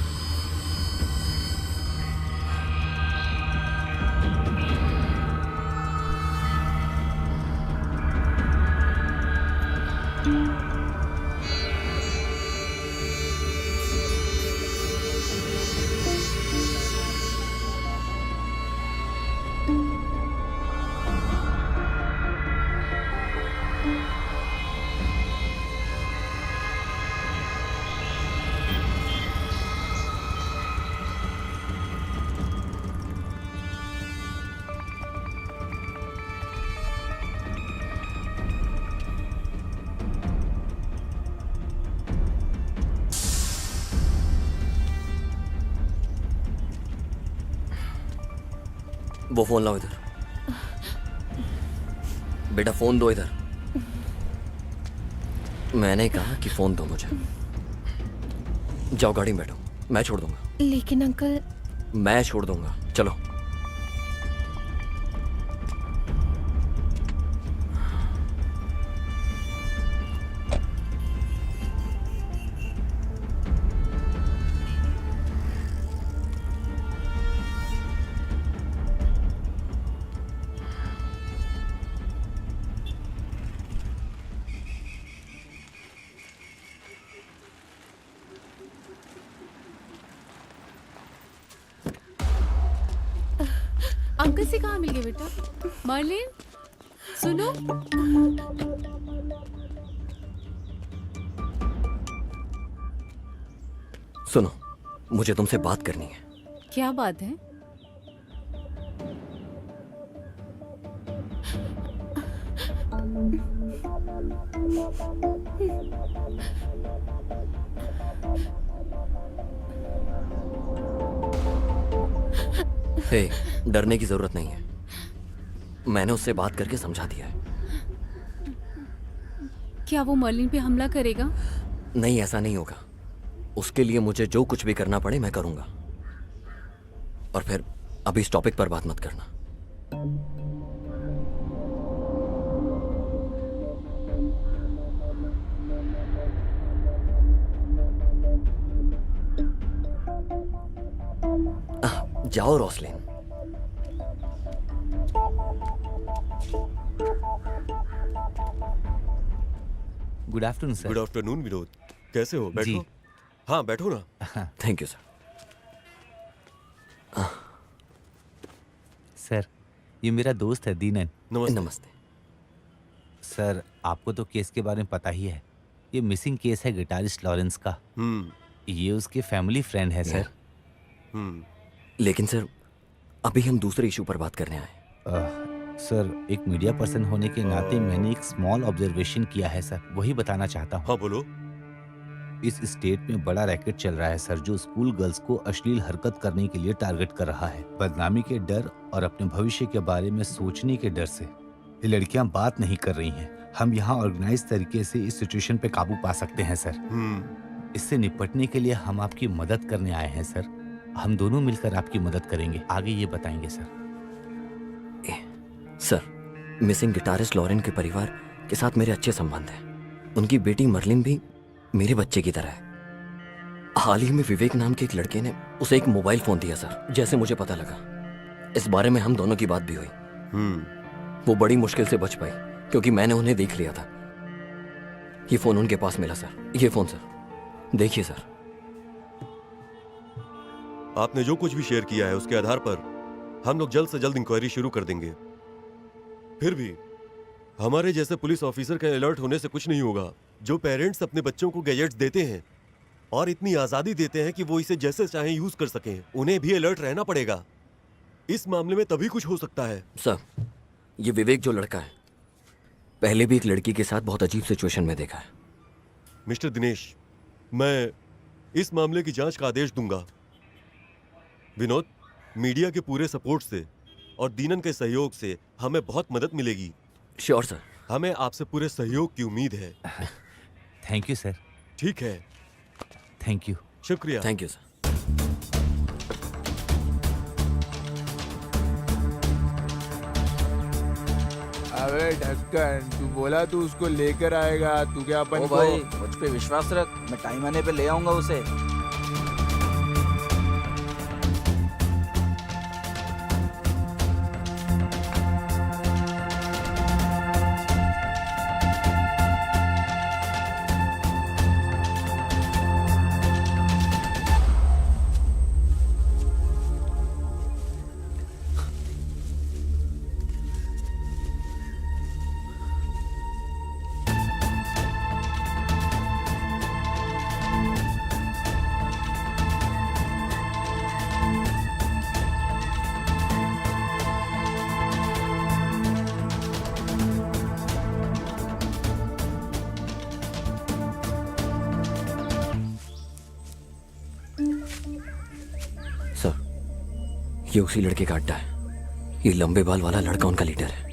वो फोन लाओ इधर। बेटा फोन दो इधर। मैंने कहा कि फोन दो मुझे। जाओ गाड़ी में बैठो, मैं छोड़ दूंगा। लेकिन अंकल। मैं छोड़ दूंगा, चलो। अंकल से कहाँ मिल गए बेटा? मर्लिन, सुनो। सुनो, मुझे तुमसे बात करनी है। क्या बात है? हे, डरने की जरूरत नहीं है। मैंने उससे बात करके समझा दिया है। क्या वो मर्लिन पे हमला करेगा? नहीं, ऐसा नहीं होगा। उसके लिए मुझे जो कुछ भी करना पड़े मैं करूंगा। और फिर अभी इस टॉपिक पर बात मत करना। जाओ Roslin. Good afternoon sir. Good afternoon Vinod, कैसे हो? बैठो। जी। हाँ बैठो ना। Thank you sir. सर, ये मेरा दोस्त है दीनन। नमस्ते। नमस्ते। सर, आपको तो केस के बारे में पता ही है। ये मिसिंग केस है गिटारिस्ट लॉरेंस का। ये उसके फैमिली फ्रेंड है सर। लेकिन सर, अभी हम दूसरे इशू पर बात करने आए। सर, एक मीडिया पर्सन होने के नाते मैंने एक स्मॉल ऑब्जर्वेशन किया है सर, वही बताना चाहता हूँ। हाँ बोलो। इस स्टेट में बड़ा रैकेट चल रहा है सर, जो स्कूल गर्ल्स को अश्लील हरकत करने के लिए टारगेट कर रहा है। बदनामी के डर और अपने भविष्य के बारे में सोचने के डर से ये लड़कियां बात नहीं कर रही हैं। हम यहाँ ऑर्गेनाइज तरीके से इस सिचुएशन पे काबू पा सकते हैं सर। इससे निपटने के लिए हम आपकी मदद करने आए हैं सर। हम दोनों मिलकर आपकी मदद करेंगे, आगे ये बताएंगे sir. Sir, missing guitarist Lauren के परिवार के साथ मेरे अच्छे संबंध हैं। उनकी बेटी मर्लिन भी मेरे बच्चे की तरह है। हाल ही में विवेक नाम के एक लड़के ने उसे एक मोबाइल फोन दिया सर। जैसे मुझे पता लगा, इस बारे में हम दोनों की बात भी हुई। वो बड़ी मुश्किल से बच पाई क्योंकि मैंने उन्हें देख लिया था। ये फोन उनके पास मिला सर। ये फोन सर, देखिए सर। आपने जो कुछ भी शेयर किया है उसके आधार पर हम लोग जल्द से जल्द इंक्वायरी शुरू कर देंगे। फिर भी हमारे जैसे पुलिस ऑफिसर के अलर्ट होने से कुछ नहीं होगा। जो पेरेंट्स अपने बच्चों को गैजेट्स देते हैं और इतनी आजादी देते हैं कि वो इसे जैसे चाहें यूज कर सकें, उन्हें भी अलर्ट रहना पड़ेगा। इस मामले में तभी कुछ हो सकता है। सर, ये विवेक जो लड़का है, पहले भी एक लड़की के साथ बहुत अजीब सिचुएशन में देखा है। मिस्टर दिनेश, मैं इस मामले की जांच का आदेश दूंगा। विनोद, मीडिया के पूरे सपोर्ट से और दीनन के सहयोग से हमें बहुत मदद मिलेगी। Sure sir. हमें आपसे पूरे सहयोग की उम्मीद है। Thank you sir. ठीक है, थैंक यू। शुक्रिया। Thank you sir. अबे ढक्कन, तू बोला तू उसको लेकर आएगा, तू क्या अपन ओ को... भाई, मुझ पे विश्वास रख, मैं टाइम आने पे ले आऊंगा उसे। ये उसी लड़के का अड्डा है। ये लंबे बाल वाला लड़का उनका लीडर है।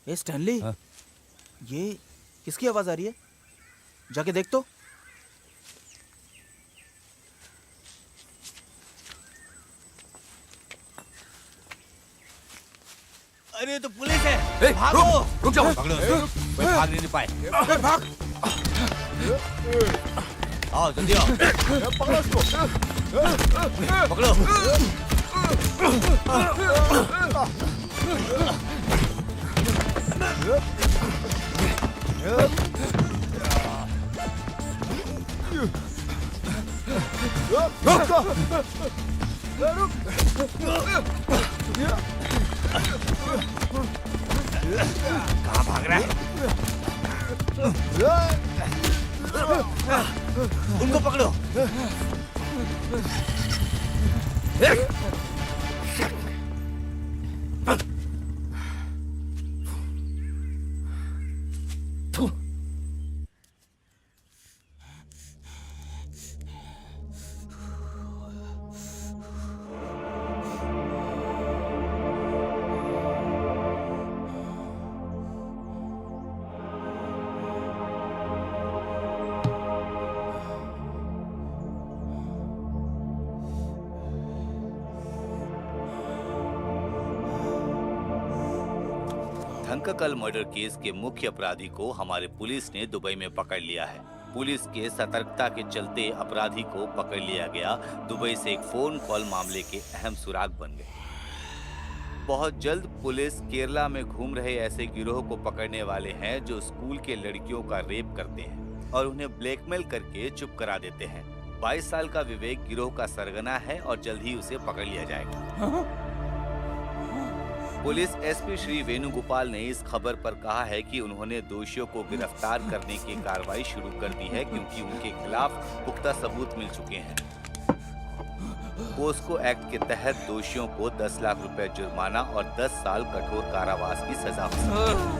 ए स्टैनली, ये किसकी आवाज आ रही है? जाके देख तो। अरे तो पुलिस है। भागो। रुक जाओ। पकड़ो। कोई भाग नहीं पाए। भाग। आओ जल्दी आओ। पकड़ो इसको। पकड़ो। कहाँ भाग रहा है? उनको पकड़ो। धंकाकल मर्डर केस के मुख्य अपराधी को हमारे पुलिस ने दुबई में पकड़ लिया है। पुलिस के सतर्कता के चलते अपराधी को पकड़ लिया गया। दुबई से एक फोन कॉल मामले के अहम सुराग बन गए। बहुत जल्द पुलिस केरला में घूम रहे ऐसे गिरोह को पकड़ने वाले हैं जो स्कूल के लड़कियों का रेप करते हैं और उन्हें ब्लैकमेल करके चुप करा देते हैं। 22 साल का विवेक गिरोह का सरगना है और जल्द ही उसे पकड़ लिया जाएगा। पुलिस एसपी श्री वेणुगोपाल ने इस खबर पर कहा है कि उन्होंने दोषियों को गिरफ्तार करने की कार्रवाई शुरू कर दी है क्योंकि उनके खिलाफ पुख्ता सबूत मिल चुके हैं। पोस्को एक्ट के तहत दोषियों को 10 लाख रुपए जुर्माना और 10 साल कठोर कारावास की सजा हो सकती है।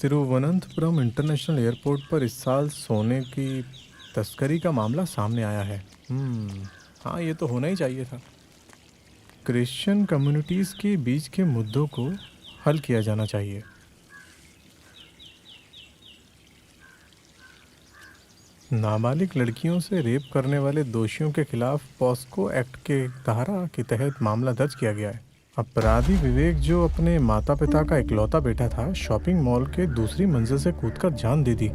तिरुवनंतपुरम इंटरनेशनल एयरपोर्ट पर इस साल सोने की तस्करी का मामला सामने आया है। हाँ, ये तो होना ही चाहिए था। क्रिश्चियन कम्युनिटीज़ के बीच के मुद्दों को हल किया जाना चाहिए। नाबालिग लड़कियों से रेप करने वाले दोषियों के खिलाफ पॉस्को एक्ट के धारा के तहत मामला दर्ज किया गया है। अपराधी विवेक, जो अपने माता पिता का इकलौता बेटा था, शॉपिंग मॉल के दूसरी मंजिल से कूदकर जान दे दी।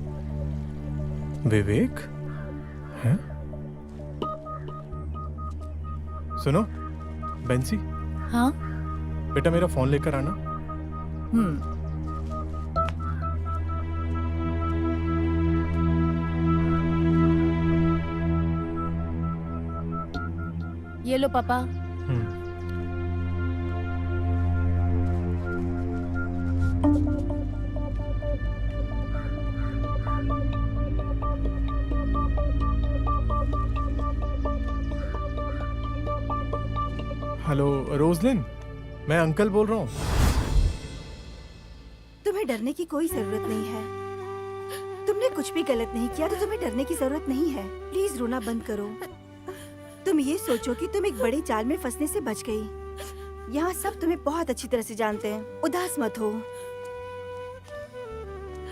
विवेक हैं? सुनो बेंसी। हाँ बेटा, मेरा फोन लेकर आना। ये लो पापा। हेलो रोजलिन, मैं अंकल बोल रहा हूँ। तुम्हें डरने की कोई जरूरत नहीं है। तुमने कुछ भी गलत नहीं किया तो तुम्हें डरने की जरूरत नहीं है। प्लीज रोना बंद करो। तुम ये सोचो कि तुम एक बड़े जाल में फंसने से बच गई। यहाँ सब तुम्हें बहुत अच्छी तरह से जानते हैं। उदास मत हो,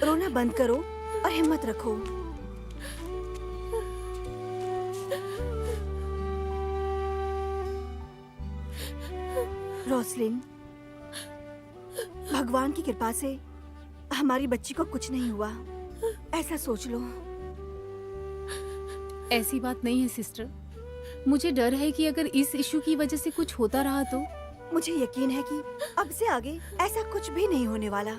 रोना बंद करो और हिम्मत रखो। रोसलिन, भगवान की कृपा से हमारी बच्ची को कुछ नहीं हुआ, ऐसा सोच लो। ऐसी बात नहीं है सिस्टर। मुझे डर है कि अगर इस इशू की वजह से कुछ होता रहा तो मुझे यकीन है कि अब से आगे ऐसा कुछ भी नहीं होने वाला।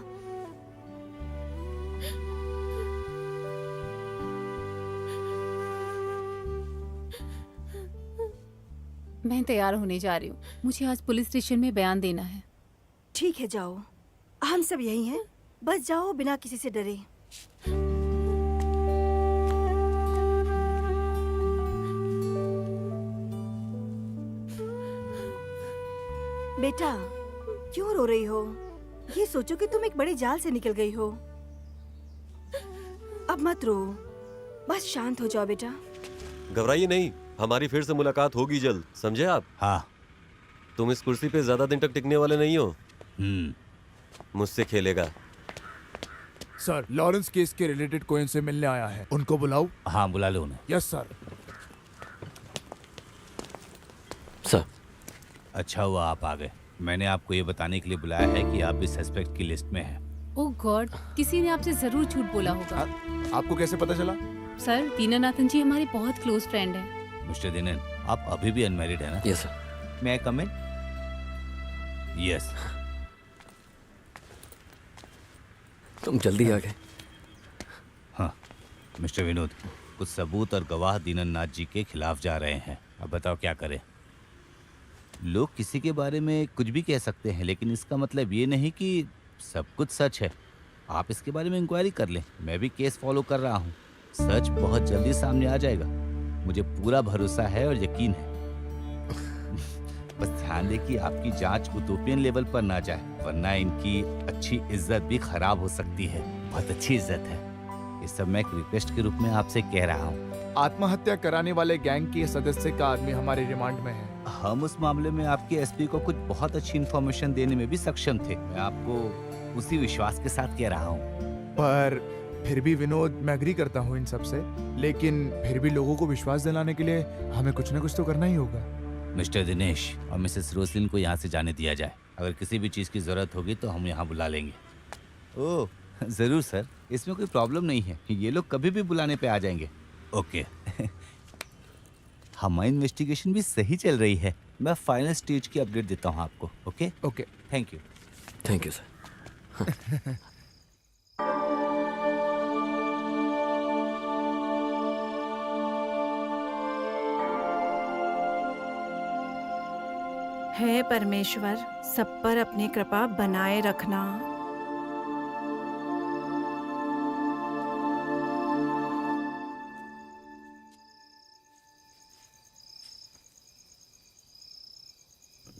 मैं तैयार होने जा रही हूँ। मुझे आज पुलिस स्टेशन में बयान देना है। ठीक है, जाओ। हम सब यही हैं। बस जाओ बिना किसी से डरे। बेटा, क्यों रो रही हो? ये सोचो कि तुम एक बड़े जाल से निकल गई हो। अब मत रो, बस शांत हो जाओ बेटा। घबराइए नहीं, हमारी फिर से मुलाकात होगी जल्द, समझे आप? हाँ। तुम इस कुर्सी पे ज्यादा दिन तक टिकने वाले नहीं हो। मुझसे खेलेगा। सर, लॉरेंस केस के रिलेटेड कोई इनसे मिलने आया है, उनको बुलाओ। हाँ, बुला लो उन्हें। Yes sir. सर, अच्छा हुआ आप आ गए। मैंने आपको ये बताने के लिए बुलाया है कि आप भी सस्पेक्ट की लिस्ट में हैं। ओह गॉड, किसी ने आपसे जरूर झूठ बोला होगा। आपको कैसे पता चला? सर, दीनानाथन जी हमारे बहुत क्लोज फ्रेंड हैं। मिस्टर दिनेन, आप अभी भी अनमैरिड है ना? Yes sir. मैं कम इन? यस। तुम जल्दी आ गए। हाँ मिस्टर विनोद, कुछ सबूत और गवाह दीननाथ जी के खिलाफ जा रहे हैं। अब बताओ क्या करें? लोग किसी के बारे में कुछ भी कह सकते हैं, लेकिन इसका मतलब ये नहीं कि सब कुछ सच है। आप इसके बारे में इंक्वायरी कर लें। मैं भी केस फॉलो कर रहा हूँ। सच बहुत जल्दी सामने आ जाएगा, मुझे पूरा भरोसा है और यकीन है। बस ध्यान दें कि आपकी जांच उटोपियन लेवल पर ना जाए, वरना इनकी अच्छी इज्जत भी खराब हो सकती है। बहुत अच्छी इज्जत है। ये सब मैं एक रिक्वेस्ट के रूप में आपसे कह रहा हूँ। आत्महत्या कराने वाले गैंग के सदस्य का आदमी हमारे रिमांड में है। हम उस मामले में आपके एसपी को कुछ बहुत अच्छी इन्फॉर्मेशन देने में भी सक्षम थे। मैं आपको उसी विश्वास के साथ कह रहा हूँ। पर फिर भी विनोद, मैं एग्री करता हूँ इन सब से, लेकिन फिर भी लोगों को विश्वास दिलाने के लिए हमें कुछ न कुछ तो करना ही होगा। मिस्टर दिनेश और मिसेस रोसलिन को यहाँ से जाने दिया जाए। अगर किसी भी चीज़ की ज़रूरत होगी तो हम यहाँ बुला लेंगे। ओह ज़रूर सर, इसमें कोई प्रॉब्लम नहीं है। ये लोग कभी भी बुलाने पे आ जाएंगे। ओके। हमारी इन्वेस्टिगेशन भी सही चल रही है। मैं फाइनल स्टेज की अपडेट देता हूँ आपको। Okay okay, thank you. Thank you sir. हे परमेश्वर, सब पर अपनी कृपा बनाए रखना।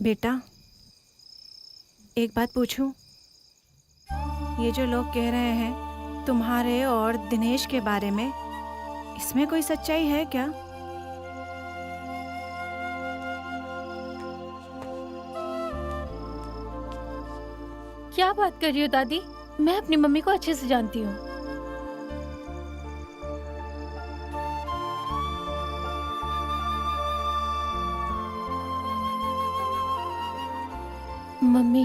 बेटा, एक बात पूछूं? ये जो लोग कह रहे हैं तुम्हारे और दिनेश के बारे में, इसमें कोई सच्चाई है क्या? क्या बात कर रही हो दादी? मैं अपनी मम्मी को अच्छे से जानती हूँ। मम्मी,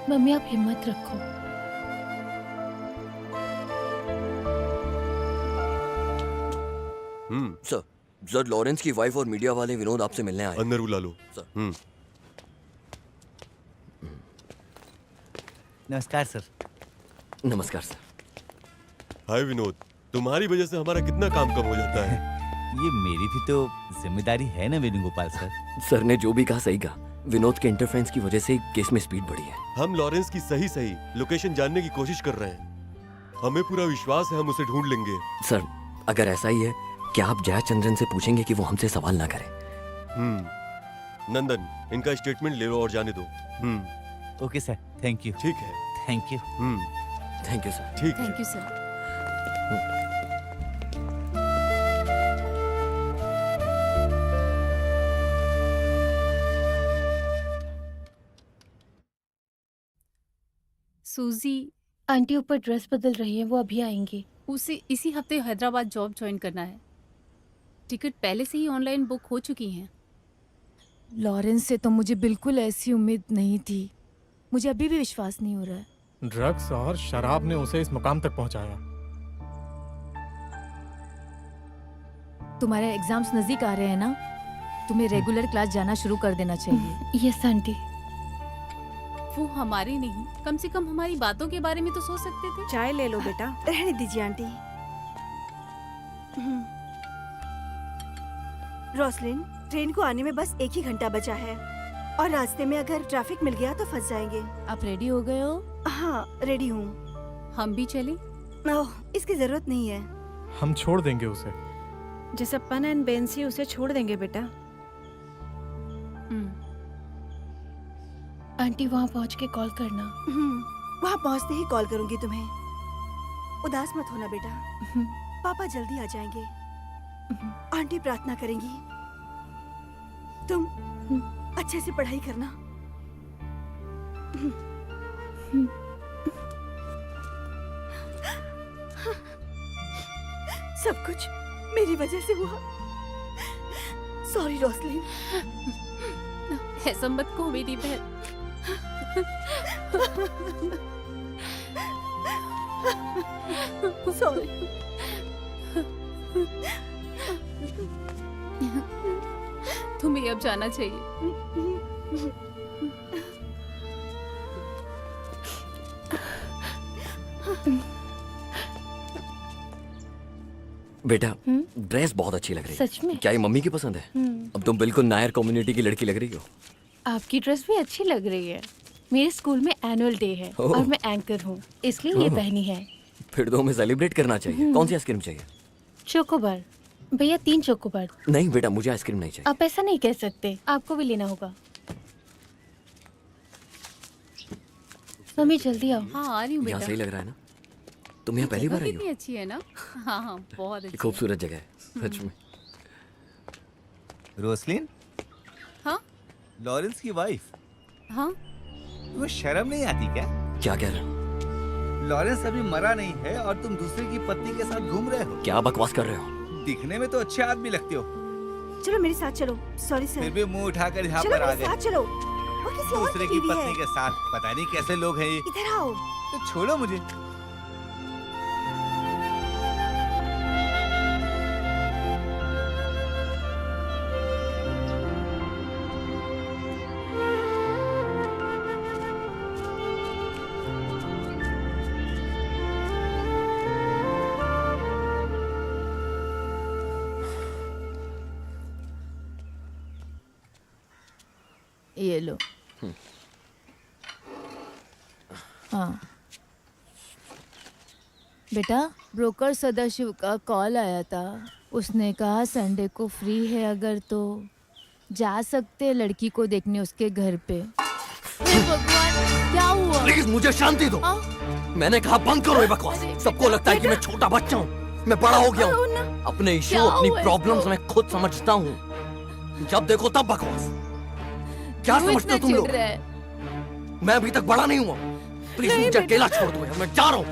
मम्मी आप हिम्मत रखो। सर, लॉरेंस की वाइफ और मीडिया वाले विनोद आपसे मिलने आए। अंदर बुला लो। सर। नमस्कार सर। नमस्कार सर। हाय विनोद, तुम्हारी वजह से हमारा कितना काम कम हो जाता है। ये मेरी भी तो जिम्मेदारी है ना वेणुगोपाल सर। सर ने जो भी कहा सही कहा। विनोद के इंटरफेरेंस की वजह से केस में स्पीड बढ़ी है। हम लॉरेंस की सही लोकेशन जानने की कोशिश कर रहे हैं। हमें पूरा विश्वास है हम उसे ढूंढ लेंगे। सर, अगर ऐसा ही है, क्या आप जयचंद्रन से पूछेंगे कि वो हमसे सवाल ना करें? नंदन, इनका स्टेटमेंट ले लो और जाने दो। Okay sir, thank you. ठीक है। Thank you. Thank you sir. ठीक है। Thank you sir. सूजी आंटी ऊपर ड्रेस बदल रही है, वो अभी आएंगी। उसे इसी हफ्ते हैदराबाद जॉब ज्वाइन करना है। टिकट पहले से ही ऑनलाइन बुक हो चुकी हैं। लॉरेंस से तो मुझे बिल्कुल ऐसी उम्मीद नहीं थी। मुझे अभी भी विश्वास नहीं हो रहा है। ड्रग्स और शराब ने उसे इस मुकाम तक पहुंचाया। तुम्हारे एग्जाम्स नजदीक आ रहे हैं ना? तुम्हें रेगुलर क्लास जाना शुरू कर देना चाहिए। Yes aunty. वो हमारे नहीं, कम से कम हमारी बातों के बारे में तो सोच सकते थे। चाय ले लो बेटा। रहने दीजिए आंटी। रोसलिन, ट्रेन को आने में बस 1 ही घंटा बचा है और रास्ते में अगर ट्रैफिक मिल गया तो फंस जाएंगे। आप रेडी हो गए हो? हाँ, रेडी हूँ। हम भी चले? ओह, इसकी जरूरत नहीं है। हम छोड़ देंगे उसे। जसप्पन एंड बेंसी उसे छोड़ देंगे बेटा। आंटी वहाँ पहुँच के कॉल करना। वहाँ पहुँचते ही कॉल करूँगी तुम्हें। उदास मत होना बेटा, पापा जल्दी आ जाएंगे। आंटी प्रार्थना करेंगी। तुम अच्छे से पढ़ाई करना। सब कुछ मेरी वजह से हुआ। Sorry Roslin. ऐसा मत कहो मेरी बहन। सॉरी। तुम्हें अब जाना चाहिए। बेटा, ड्रेस बहुत अच्छी लग रही है। सच में? क्या ये मम्मी की पसंद है? अब तुम बिल्कुल नायर कम्युनिटी की लड़की लग रही हो। आपकी ड्रेस भी अच्छी लग रही है। मेरे स्कूल में एनुअल डे है ओह। और मैं एंकर हूँ, इसलिए ये ओह। पहनी है। फिर तो हमें सेलिब्रेट करना चाहिए। कौन सी आइसक्रीम चाहिए? चोकोबार। भैया 3 चोकोबार। नहीं बेटा, मुझे आइसक्रीम नहीं चाहिए। आप ऐसा नहीं कह सकते, आपको भी लेना होगा। मम्मी जल्दी आओ। हाँ आ रही हूँ यहाँ बेटा। सही लग रहा है ना? तुम यहाँ पहली जगह बार आई कितनी हो? अच्छी है ना? हाँ हाँ बहुत ये अच्छी। खूबसूरत जगह है सच में। रोसलिन, हाँ लॉरेंस की वाइफ, हाँ। तुम्हें शर्म नहीं आती क्या? क्या कह रहे हो? लॉरेंस अभी मरा नहीं है और तुम दूसरे की पत्नी के साथ घूम रहे हो। क्या बकवास कर रहे हो? दिखने में तो अच्छे आदमी लगते हो, चलो मेरे साथ चलो। Sorry sir. फिर भी मुंह उठाकर यहाँ चलो पर आ मेरे साथ गए। चलो। वो किसी और दूसरे की की बीवी पत्नी है। के साथ। पता नहीं कैसे लोग हैं ये। इधर आओ। तो छोड़ो मुझे। ये लो। हाँ बेटा, ब्रोकर सदाशिव का कॉल आया था। उसने कहा संडे को फ्री है अगर तो जा सकते हैं लड़की को देखने उसके घर पे। हे भगवान, क्या हुआ? प्लीज मुझे शांति दो। मैंने कहा बंद करो ये बकवास। सबको लगता है कि मैं छोटा बच्चा हूँ। मैं बड़ा हो गया हूँ। अपने इश्यू, क्या अपनी हुआ प्रॉब्लम्स इसको? मैं खुद समझता हूँ। जब देखो तब बकवास। क्या क्यों समझते हो इतना तुम लोग? चिढ़ रहा है? मैं अभी तक बड़ा नहीं हुआ। प्लीज मुझे अकेला छोड़ दो यार, मैं जा रहा हूँ।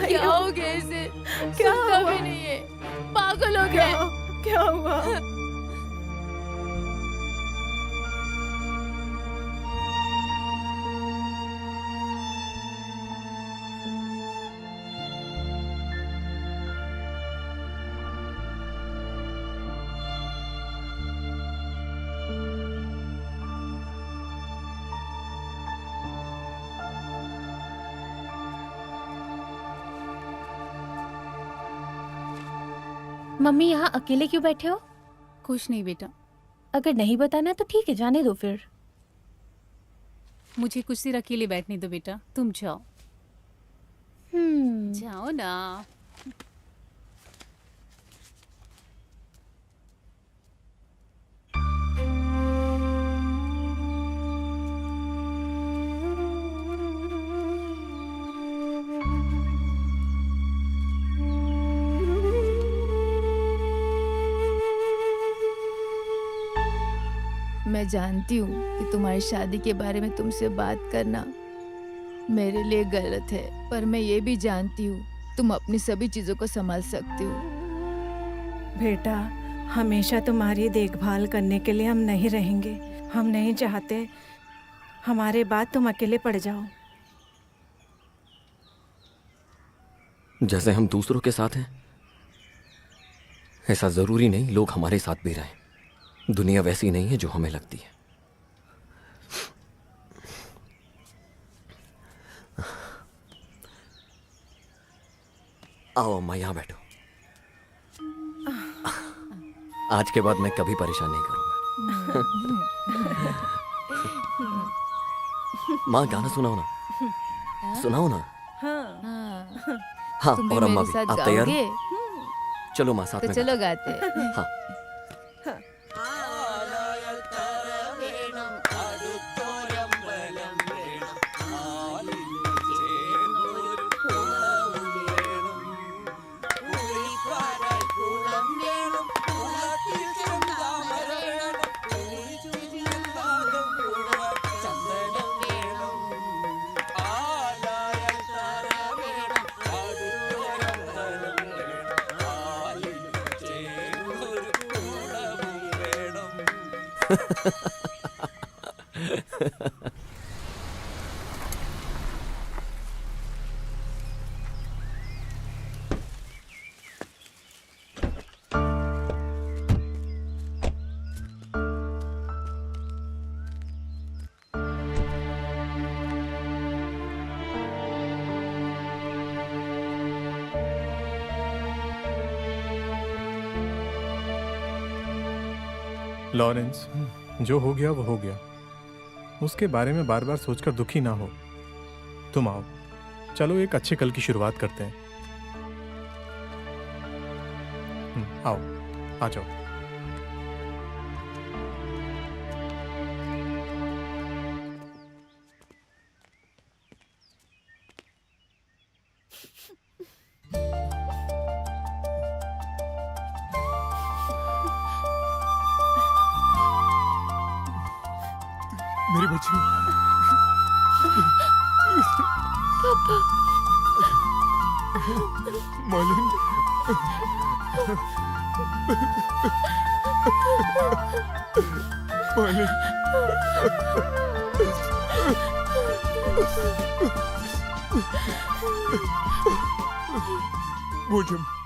क्या हो गया इसे? सुनता भी नहीं है, पागल हो गया। क्या हुआ? मम्मी यहाँ अकेले क्यों बैठे हो? कुछ नहीं बेटा, अगर नहीं बताना तो ठीक है, जाने दो फिर। मुझे कुछ देर अकेले बैठने दो बेटा, तुम जाओ। जाओ ना। मैं जानती हूँ कि तुम्हारी शादी के बारे में तुमसे बात करना मेरे लिए गलत है, पर मैं ये भी जानती हूँ तुम अपनी सभी चीजों को संभाल सकती हो। बेटा, हमेशा तुम्हारी देखभाल करने के लिए हम नहीं रहेंगे। हम नहीं चाहते हमारे बाद तुम अकेले पड़ जाओ। जैसे हम दूसरों के साथ हैं ऐसा जरूरी नहीं लोग हमारे साथ भी रहें। दुनिया वैसी नहीं है जो हमें लगती है। आओ अम्मा, यहाँ बैठो। आज के बाद मैं कभी परेशान नहीं करूंगा। माँ गाना सुनाओ ना, सुनाओ ना। हाँ, तुम भी और अम्मा मेरे भी। साथ आप तैयार गाओगे? हो? चलो माँ साथ तो में चलो गाते गाते। हैं। हाँ। लॉरेंस, जो हो गया वो हो गया। उसके बारे में बार बार सोचकर दुखी ना हो। तुम आओ, चलो एक अच्छे कल की शुरुआत करते हैं। आओ, आ जाओ। मेरी बच्ची। पापा। मालिन। मालिन।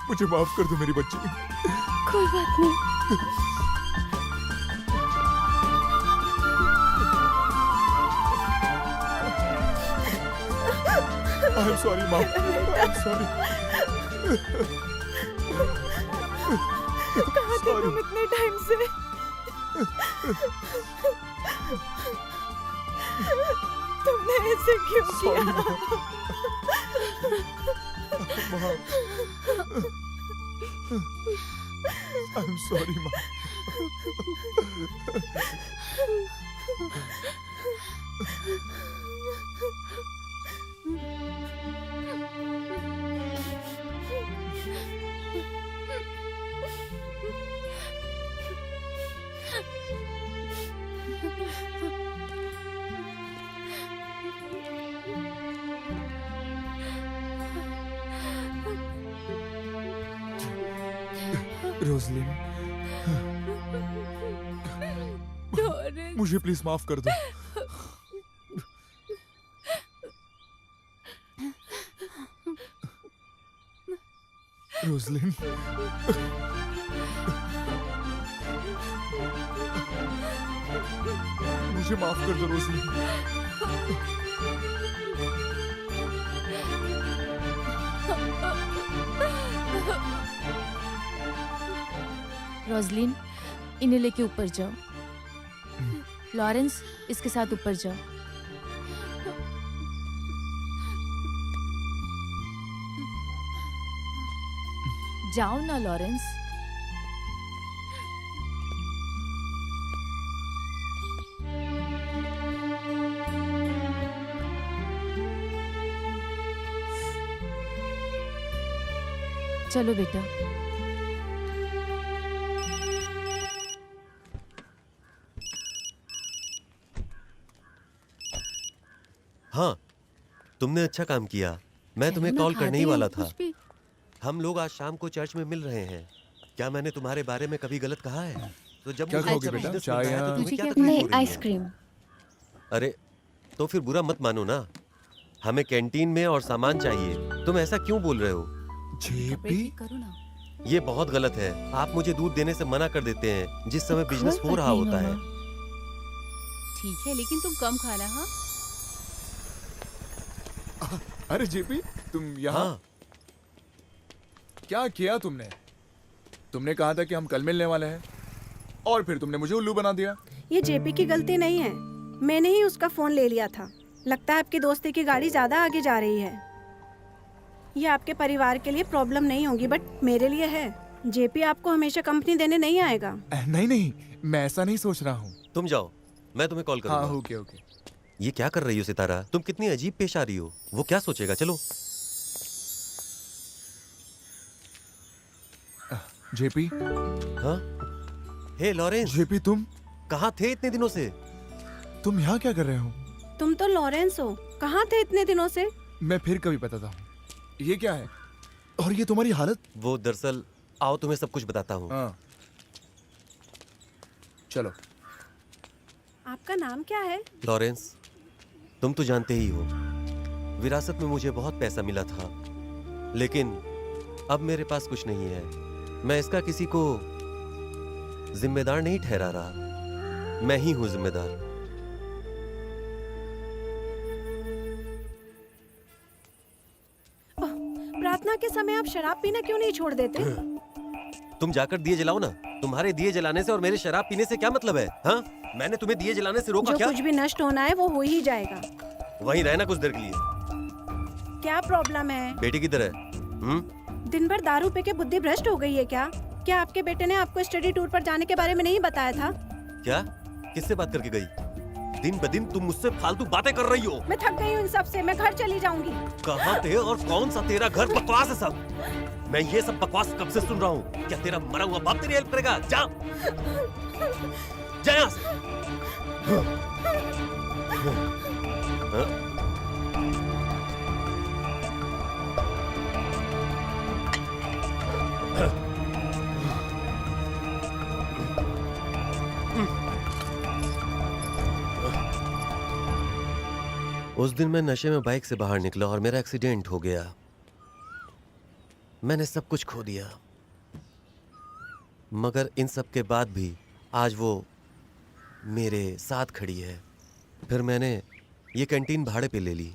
मुझे माफ कर दो मेरी बच्ची। कोई बात नहीं। I'm sorry, माँ। I'm sorry. कहाँ थे तुम इतने टाइम से? तुमने ऐसे क्यों किया? माँ। I'm sorry, माँ। रोजलिन, मुझे प्लीज माफ कर दो। रोजलिन, मुझे माफ कर दो रोजलिन। रोजलिन, इन्हें लेके ऊपर जाओ। लॉरेंस, इसके साथ ऊपर जाओ। जाओ ना लॉरेंस। चलो बेटा। हाँ, तुमने अच्छा काम किया। मैं तुम्हें कॉल करने ही वाला था। हम लोग आज शाम को चर्च में मिल रहे हैं। क्या मैंने तुम्हारे बारे में कभी गलत कहा है? तो जब क्या मुझे खाओगे अच्छा बेटा? business चाय मिलता है, या- तो तुम्हें क्या नहीं, तकलीफ हो रही है? आइसक्रीम। अरे, तो फिर बुरा मत मानो ना। हमें कैंटीन में और सामान चाहिए। तुम ऐसा क्यों बोल रहे हो? जेपी, करो ना। ये बहुत गलत है। आप मुझे दूध देने से मना कर देते हैं जिस समय बिजनेस हो रहा होता है। ठीक है, लेकिन तुम कम खाना। हाँ, अरे जेपी, तुम यहाँ? हाँ। क्या किया तुमने? तुमने कहा था कि हम कल मिलने वाले हैं और फिर तुमने मुझे उल्लू बना दिया। ये जेपी की गलती नहीं है, मैंने ही उसका फोन ले लिया था। लगता है आपकी दोस्ती की गाड़ी ज्यादा आगे जा रही है। ये आपके परिवार के लिए प्रॉब्लम नहीं होगी, बट मेरे लिए है। जेपी आपको हमेशा कंपनी देने नहीं आएगा। नहीं नहीं, मैं ऐसा नहीं सोच रहा हूँ। तुम जाओ, मैं तुम्हें कॉल करूंगा। हाँ, ओके ओके। ये क्या कर रही हो सितारा? तुम कितनी अजीब पेश आ रही हो। वो क्या सोचेगा? चलो। जेपी। हाँ? हे लॉरेंस। जेपी, तुम कहाँ थे इतने दिनों से? तुम यहाँ क्या कर रहे हो? तुम तो लॉरेंस हो, कहाँ थे इतने दिनों से? मैं फिर कभी बताता हूँ। ये क्या है? और ये तुम्हारी हालत? वो दरअसल, आओ तुम्हें सब कुछ बताता हूँ। हाँ। चलो। आपका नाम क्या है? लॉरेंस, तुम तो जानते ही हो, विरासत में मुझे बहुत पैसा मिला था, लेकिन अब मेरे पास कुछ नहीं है। मैं इसका किसी को जिम्मेदार नहीं ठहरा रहा, मैं ही हूं जिम्मेदार। प्रार्थना के समय आप शराब पीना क्यों नहीं छोड़ देते? तुम जाकर दिए जलाओ ना। तुम्हारे दिए जलाने से और मेरे शराब पीने से क्या मतलब है? हाँ? मैंने तुम्हें दिए जलाने से रोका जो क्या? कुछ भी नष्ट होना है वो हो ही जाएगा। वहीं रहना कुछ देर के लिए। क्या प्रॉब्लम है? बेटी किधर है? दिन भर दारू पी के बुद्धि भ्रष्ट हो गई है क्या? क्या आपके बेटे ने आपको स्टडी टूर पर जाने के बारे में नहीं बताया था? क्या? किससे बात करके गई? दिन ब दिन तुम मुझसे फालतू बातें कर रही हो। मैं थक गई हूँ इन सब से, मैं घर चली जाऊंगी। कहाँ थे और कौन सा तेरा घर? बकवास है सब। मैं ये सब बकवास कब से सुन रहा हूँ। क्या तेरा मरा हुआ बाप तेरी हेल्प करेगा? जा, जा यहाँ से। हाँ? उस दिन मैं नशे में बाइक से बाहर निकला और मेरा एक्सीडेंट हो गया। मैंने सब कुछ खो दिया, मगर इन सब के बाद भी आज वो मेरे साथ खड़ी है। फिर मैंने ये कैंटीन भाड़े पे ले ली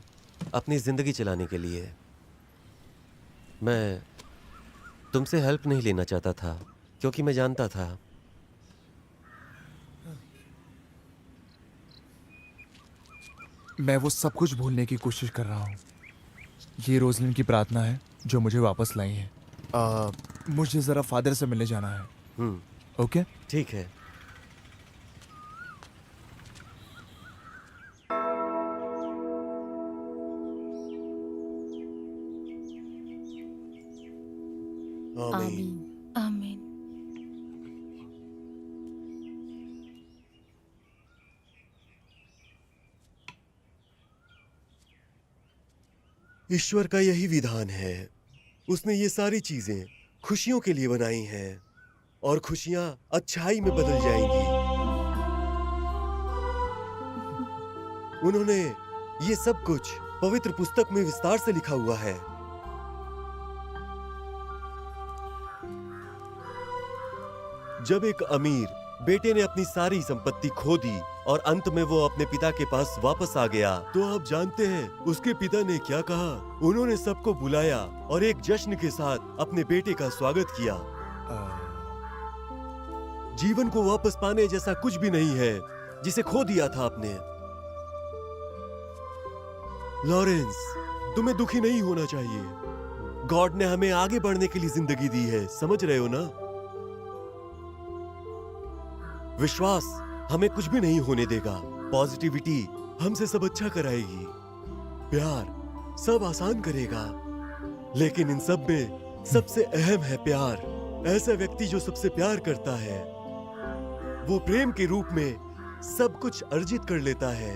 अपनी ज़िंदगी चलाने के लिए। मैं तुमसे हेल्प नहीं लेना चाहता था, क्योंकि मैं जानता था मैं वो सब कुछ भूलने की कोशिश कर रहा हूँ। ये रोजलिन की प्रार्थना है जो मुझे वापस लाई है। मुझे जरा फादर से मिलने जाना है। ओके? ठीक है। आमीन। आमीन। ईश्वर का यही विधान है। उसने ये सारी चीजें खुशियों के लिए बनाई हैं और खुशियां अच्छाई में बदल जाएंगी। उन्होंने ये सब कुछ पवित्र पुस्तक में विस्तार से लिखा हुआ है। जब एक अमीर बेटे ने अपनी सारी संपत्ति खो दी और अंत में वो अपने पिता के पास वापस आ गया, तो आप जानते हैं उसके पिता ने क्या कहा? उन्होंने सबको बुलाया और एक जश्न के साथ अपने बेटे का स्वागत किया। जीवन को वापस पाने जैसा कुछ भी नहीं है जिसे खो दिया था आपने। लॉरेंस, तुम्हें दुखी नहीं होना चाहिए। गॉड ने हमें आगे बढ़ने के लिए जिंदगी दी है, समझ रहे हो ना? विश्वास हमें कुछ भी नहीं होने देगा। पॉजिटिविटी हमसे सब अच्छा कराएगी। प्यार सब आसान करेगा। लेकिन इन सब में सबसे अहम है प्यार। ऐसा व्यक्ति जो सबसे प्यार करता है वो प्रेम के रूप में सब कुछ अर्जित कर लेता है।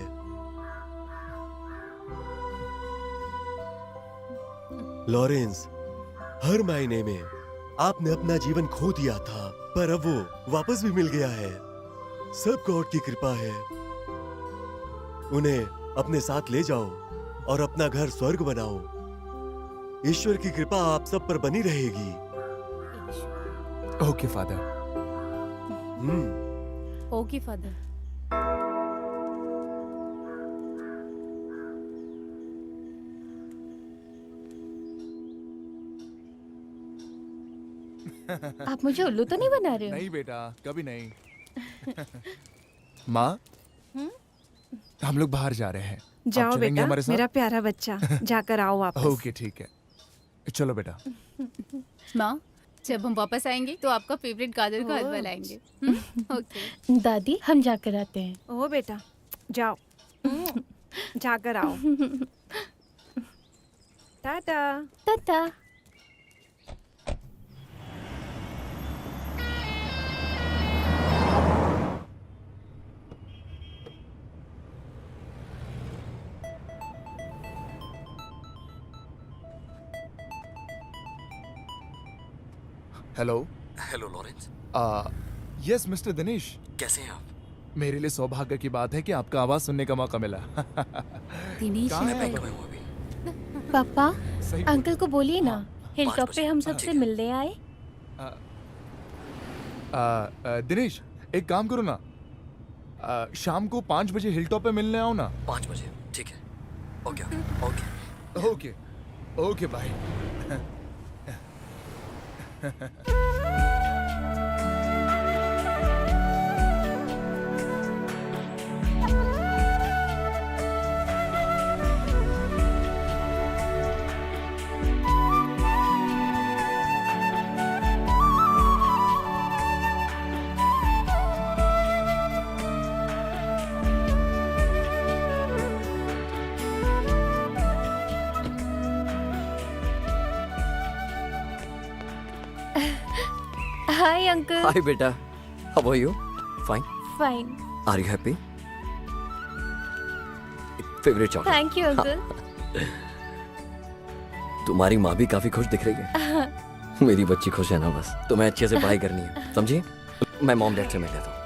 लॉरेंस, हर मायने में आपने अपना जीवन खो दिया था, पर अब वो वापस भी मिल गया है। सब गॉड की कृपा है। उन्हें अपने साथ ले जाओ और अपना घर स्वर्ग बनाओ। ईश्वर की कृपा आप सब पर बनी रहेगी। Okay father. Okay father. आप मुझे उल्लू तो नहीं बना रहे हो? नहीं बेटा, कभी नहीं। माँ, हम लोग बाहर जा रहे हैं। आप जाओ चलेंगे बेटा, हमारे साथ? मेरा प्यारा बच्चा, जाकर आओ वापस। ओके ठीक है, चलो बेटा। माँ, जब हम वापस आएंगे तो आपका फेवरेट गाजर का हलवा लाएंगे। ओके। दादी हम जाकर आते हैं। ओ बेटा, जाओ, जाकर आओ। Tata. Tata. Hello. Hello Lawrence. Yes mister Dinesh. कैसे हैं आप? मेरे लिए सौभाग्य की बात है कि आपका आवाज सुनने का मौका मिला। दिनेश कहाँ है बैंक पापा? में हूँ अभी। पापा सही अंकल को बोलिए ना हिल 5 टॉप पे बजे। हम ठीक सबसे है। मिलने आए। दिनेश, एक काम करो ना, शाम को 5 बजे हिल टॉप पे मिलने आओ ना। 5 बजे ठीक है। Okay okay. Okay okay bye. Hi uncle. Hi बेटा, how are you? Fine. Fine. Are you happy? Favourite chocolate. Thank you uncle. तुम्हारी माँ भी काफी खुश दिख रही है। मेरी बच्ची खुश है ना, बस तुम्हें अच्छे से पढ़ाई करनी है, समझिए? मैं मॉम डैड से मिल लेता हूँ।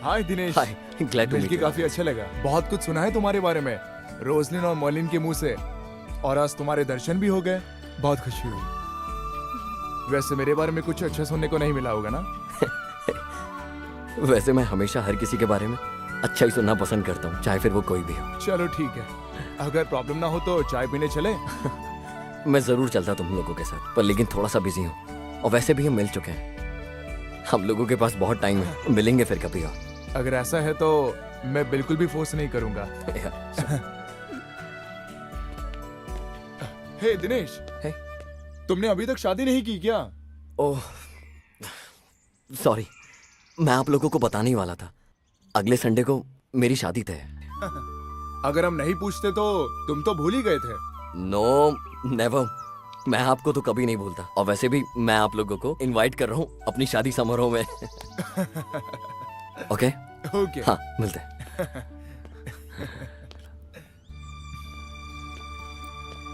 हाय दिनेश। हाय, ग्लैड टू मिलके मीट यू। काफी अच्छा लगा। बहुत कुछ सुना है तुम्हारे बारे में, रोजलिन और मॉलिन के मुंह से, और आज तुम्हारे दर्शन भी हो गए। बहुत खुशी हुई। वैसे मेरे बारे में कुछ अच्छा सुनने को नहीं मिला होगा ना? वैसे मैं हमेशा हर किसी के बारे में अच्छा ही सुनना पसंद करता हूँ, चाहे फिर वो कोई भी हो। चलो ठीक है, अगर प्रॉब्लम ना हो तो चाय पीने चले? मैं जरूर चलता तुम लोगों के साथ, पर लेकिन थोड़ा सा बिजी हूँ, और वैसे भी हम मिल चुके हैं। हम लोगों के पास बहुत टाइम है, मिलेंगे फिर कभी और। अगर ऐसा है तो मैं बिल्कुल भी फोर्स नहीं करूंगा। हे दिनेश, तुमने अभी तक शादी नहीं की क्या? ओह सॉरी, मैं आप लोगों को बताने ही वाला था। अगले संडे को मेरी शादी तय है। अगर हम नहीं पूछते तो तुम तो भूल ही गए थे। नो नेवर, मैं आपको तो कभी नहीं भूलता, और वैसे भी मैं आप लोगों को इनवाइट कर रहा हूँ अपनी शादी समारोह में। Okay okay. हाँ, मिलते हैं।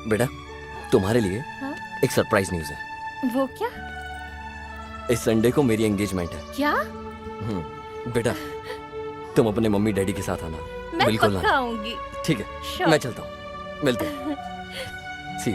बेटा, तुम्हारे लिए हाँ? एक सरप्राइज न्यूज है। वो क्या? इस संडे को मेरी एंगेजमेंट है। क्या? बेटा, तुम अपने मम्मी डैडी के साथ आना। मैं बिल्कुल पक्का आना। आऊंगी। ठीक है, Sure. मैं चलता हूँ, मिलते हैं। सी